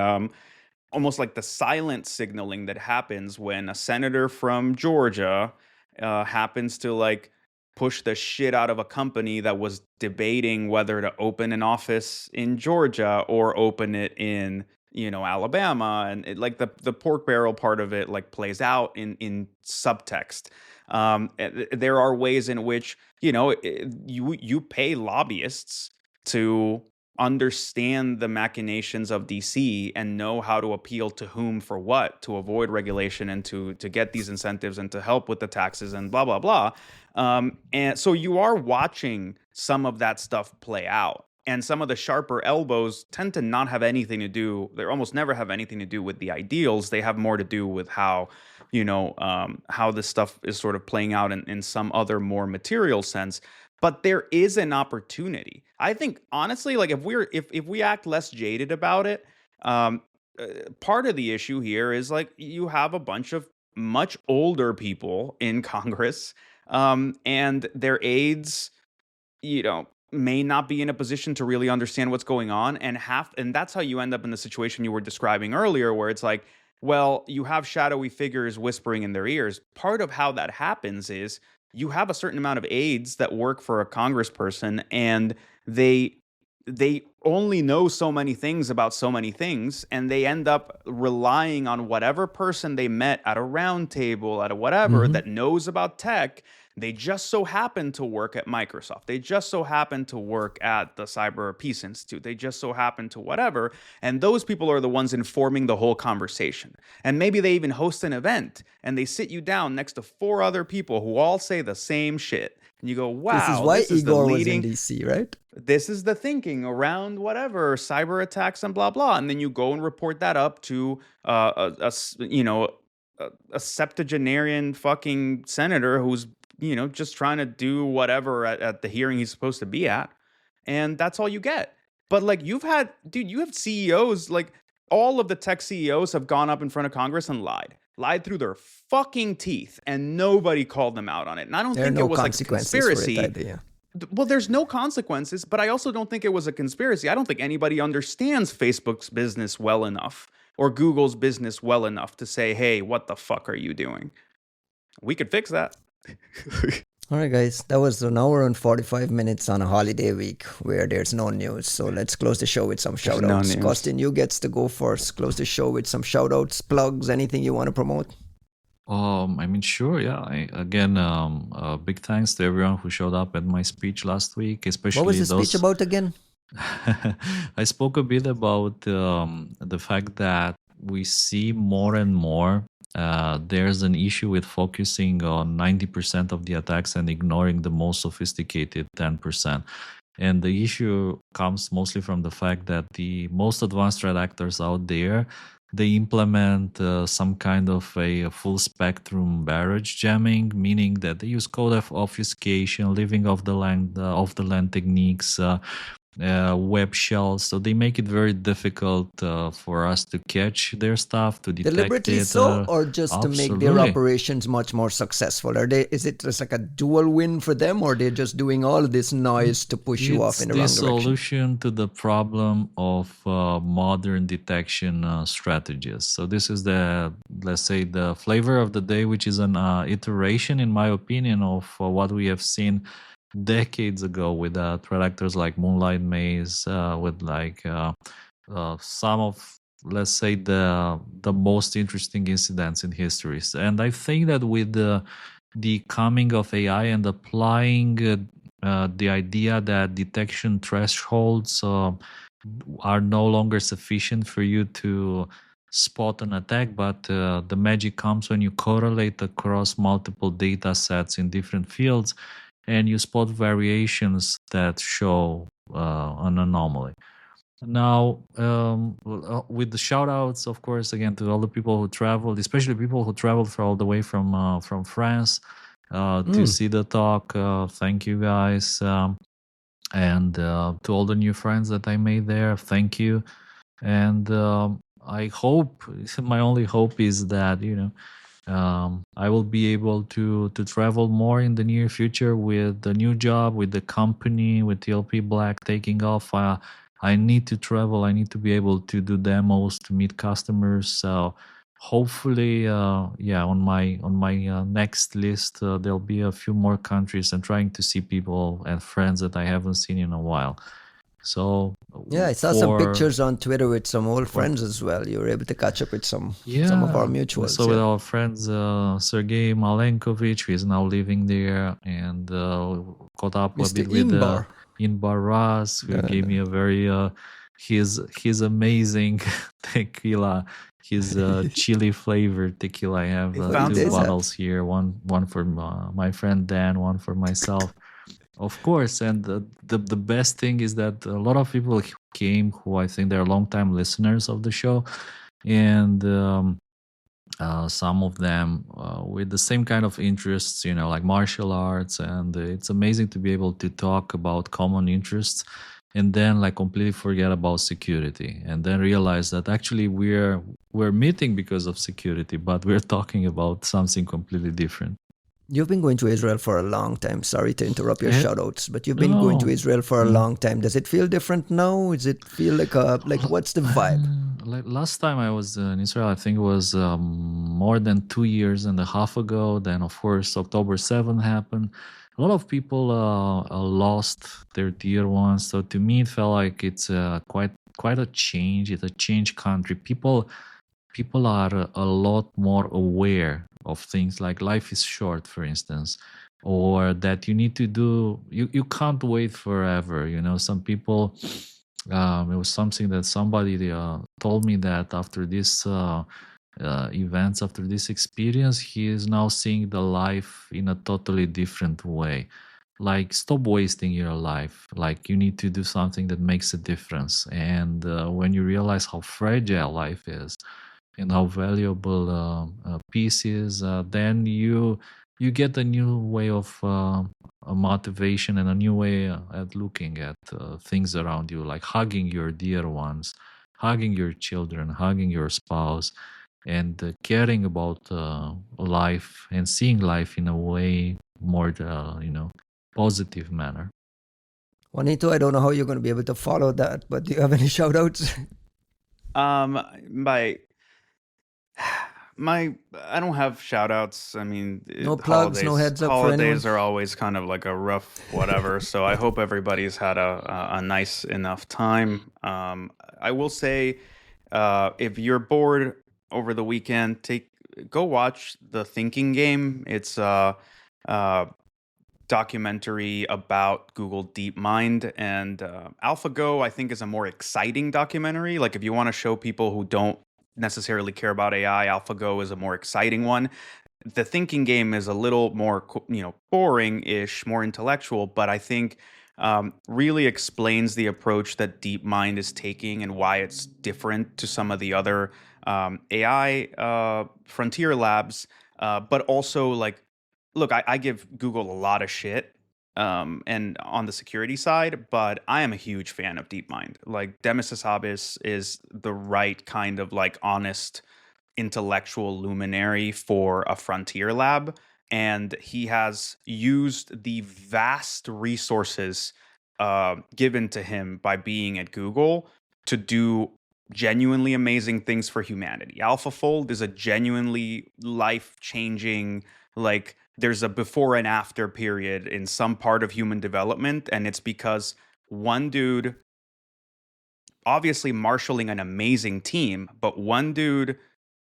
almost like the silent signaling that happens when a senator from Georgia happens to like push the shit out of a company that was debating whether to open an office in Georgia or open it in Alabama, and like the pork barrel part of it like plays out in subtext. There are ways in which you pay lobbyists to understand the machinations of DC and know how to appeal to whom for what to avoid regulation and to get these incentives and to help with the taxes and blah blah blah. And so you are watching some of that stuff play out. And some of the sharper elbows tend to not have anything to do. They almost never have anything to do with the ideals. They have more to do with how how this stuff is sort of playing out in some other more material sense. But there is an opportunity. I think honestly, like if we act less jaded about it, part of the issue here is like you have a bunch of much older people in Congress, and their aides, may not be in a position to really understand what's going on, and that's how you end up in the situation you were describing earlier, where it's like, well, you have shadowy figures whispering in their ears. Part of how that happens is you have a certain amount of aides that work for a congressperson, and they only know so many things about so many things, and they end up relying on whatever person they met at a round table, at a whatever, that knows about tech. They just so happen to work at Microsoft. They just so happen to work at the Cyber Peace Institute. They just so happen to whatever. And those people are the ones informing the whole conversation. And maybe they even host an event and they sit you down next to 4 other people who all say the same shit. And you go, wow, this is why Igor was in leading DC, right? this is the thinking around whatever cyber attacks and blah blah, and then you go and report that up to a septuagenarian fucking senator who's just trying to do whatever at the hearing he's supposed to be at, and that's all you get. But like you have CEOs, like all of the tech CEOs have gone up in front of Congress and lied through their fucking teeth, and nobody called them out on it. And I don't think it was like a conspiracy. For it either, yeah. Well, there's no consequences, but I also don't think it was a conspiracy. I don't think anybody understands Facebook's business well enough or Google's business well enough to say, hey, what the fuck are you doing? We could fix that. All right, guys, that was an hour and 45 minutes on a holiday week where there's no news. So let's close the show with some shout outs. No, Costin, you gets to go first. Close the show with some shout outs, plugs, anything you want to promote. I mean, sure, yeah. Again, big thanks to everyone who showed up at my speech last week, especially what was the speech about again? I spoke a bit about the fact that we see more and more there's an issue with focusing on 90% of the attacks and ignoring the most sophisticated 10%. And the issue comes mostly from the fact that the most advanced threat actors out there, they implement some kind of a full spectrum barrage jamming, meaning that they use code of obfuscation, living off the land techniques, web shells. So they make it very difficult for us to catch their stuff, to detect Deliberately it. so, or just to make their Absolutely. operations much more successful? Is it just like a dual win for them, or they're just doing all of this noise to push you off in the wrong It's the direction? solution to the problem of modern detection strategies. So this is let's say, the flavor of the day, which is an iteration, in my opinion, of what we have seen decades ago with threat actors like Moonlight Maze, with like some of, let's say, the most interesting incidents in history. And I think that with the coming of AI and applying the idea that detection thresholds are no longer sufficient for you to spot an attack, but the magic comes when you correlate across multiple data sets in different fields and you spot variations that show an anomaly. Now, with the shout outs, of course, again, to all the people who traveled, especially people who traveled all the way from France to see the talk. Thank you guys. And to all the new friends that I made there, thank you. And I hope, my only hope is that, I will be able to travel more in the near future with the new job, with the company, with TLP Black taking off. I need to travel. I need to be able to do demos, to meet customers. So hopefully, on my next list, there'll be a few more countries and trying to see people and friends that I haven't seen in a while. So yeah, I saw some pictures on Twitter with some old friends as well. You were able to catch up with some of our mutuals. So with our friends, Sergei Malenkovich, who is now living there, and caught up a bit with Inbar Ras, who gave me a very his amazing tequila, his chili flavored tequila. I have two bottles here, one for my friend Dan, one for myself. Of course, and the best thing is that a lot of people came who I think they're longtime listeners of the show, and some of them with the same kind of interests, like martial arts, and it's amazing to be able to talk about common interests and then like completely forget about security and then realize that actually we're meeting because of security, but we're talking about something completely different. You've been going to Israel for a long time. Sorry to interrupt your shoutouts, but you've been going to Israel for a long time. Does it feel different now? Does it feel like what's the vibe? Like last time I was in Israel, I think it was more than 2 years and a half ago. Then, of course, October 7th happened. A lot of people lost their dear ones. So to me, it felt like it's quite a change. It's a change country. People are a lot more aware of things like life is short, for instance, or that you need to do, you can't wait forever. Some people, it was something that somebody told me that after this events, after this experience, he is now seeing the life in a totally different way. Like, stop wasting your life. Like, you need to do something that makes a difference. And when you realize how fragile life is, and how valuable peace is, then you get a new way of motivation and a new way at looking at things around you, like hugging your dear ones, hugging your children, hugging your spouse, and caring about life and seeing life in a way more, positive manner. Juanito, I don't know how you're going to be able to follow that, but do you have any shout outs? I don't have shout outs. I mean, no plugs, no heads up. Holidays are always kind of like a rough whatever. So I hope everybody's had a nice enough time. I will say, if you're bored over the weekend, go watch The Thinking Game. It's a documentary about Google DeepMind, and AlphaGo I think is a more exciting documentary. Like, if you want to show people who don't necessarily care about AI, AlphaGo is a more exciting one. The Thinking Game is a little more, boring-ish, more intellectual, but I think really explains the approach that DeepMind is taking and why it's different to some of the other AI frontier labs. But also, like, look, I give Google a lot of shit, and on the security side, but I am a huge fan of DeepMind. Like, Demis Hassabis is the right kind of like honest intellectual luminary for a frontier lab, and he has used the vast resources given to him by being at Google to do genuinely amazing things for humanity. AlphaFold is a genuinely life-changing, like, there's a before and after period in some part of human development, and it's because one dude, obviously marshaling an amazing team, but one dude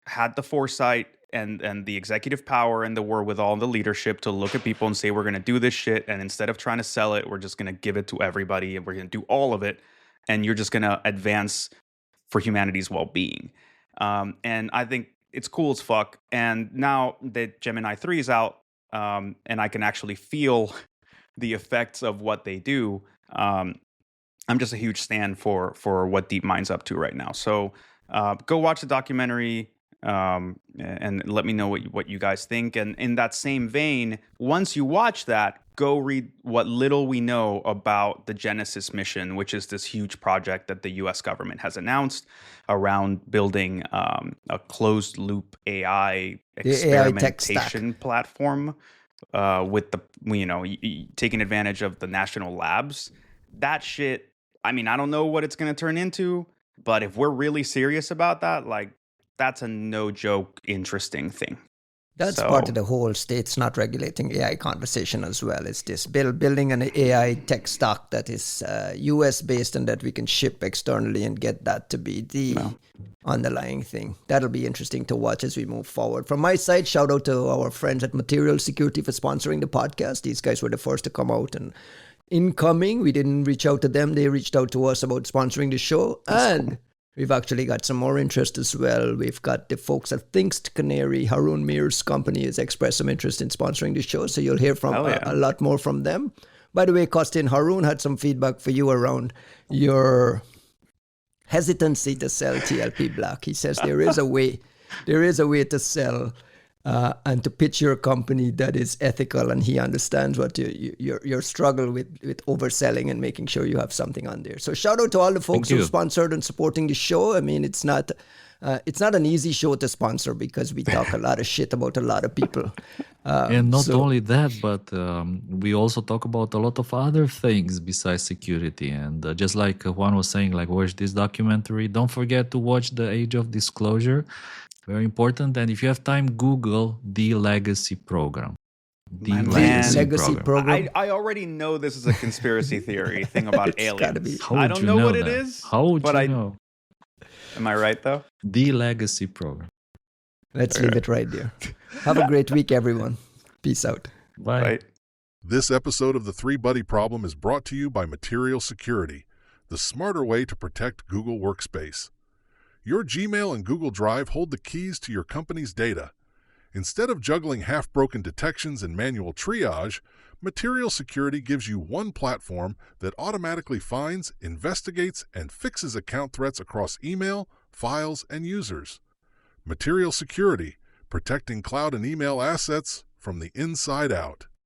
had the foresight and the executive power and the wherewithal and the leadership to look at people and say, we're going to do this shit, and instead of trying to sell it, we're just going to give it to everybody, and we're going to do all of it, and you're just going to advance for humanity's well-being. And I think it's cool as fuck. And now that Gemini 3 is out, and I can actually feel the effects of what they do, I'm just a huge stan for what DeepMind's up to right now. So go watch the documentary, and let me know what you guys think. And in that same vein, once you watch that, go read what little we know about the Genesis mission, which is this huge project that the U.S. government has announced around building a closed loop AI experimentation platform with the, taking advantage of the national labs. That shit, I mean, I don't know what it's going to turn into, but if we're really serious about that, like, that's a no joke interesting thing. That's part of the whole states not regulating AI conversation as well. It's this building an AI tech stock that is US based and that we can ship externally and get that to be the underlying thing. That'll be interesting to watch as we move forward. From my side, shout out to our friends at Material Security for sponsoring the podcast. These guys were the first to come out, and incoming, we didn't reach out to them. They reached out to us about sponsoring the show. And we've actually got some more interest as well. We've got the folks at Thinkst Canary. Harun Mir's company has expressed some interest in sponsoring the show, so you'll hear from a lot more from them. By the way, Kostin, Harun had some feedback for you around your hesitancy to sell TLP Black. He says there is a way to sell and to pitch your company that is ethical, and he understands what your struggle with overselling and making sure you have something on there. So shout out to all the folks who sponsored and supporting the show. I mean, it's not an easy show to sponsor because we talk a lot of shit about a lot of people. And not only that, but we also talk about a lot of other things besides security. And just like Juan was saying, like, watch this documentary. Don't forget to watch The Age of Disclosure. Very important. And if you have time, Google the Legacy Program. Legacy program. I already know this is a conspiracy theory thing about aliens. I don't know what it is. How would you know? Am I right, though? The Legacy Program. Let's leave it right there. Have a great week, everyone. Peace out. Bye. This episode of The Three Buddy Problem is brought to you by Material Security, the smarter way to protect Google Workspace. Your Gmail and Google Drive hold the keys to your company's data. Instead of juggling half-broken detections and manual triage, Material Security gives you one platform that automatically finds, investigates, and fixes account threats across email, files, and users. Material Security, protecting cloud and email assets from the inside out.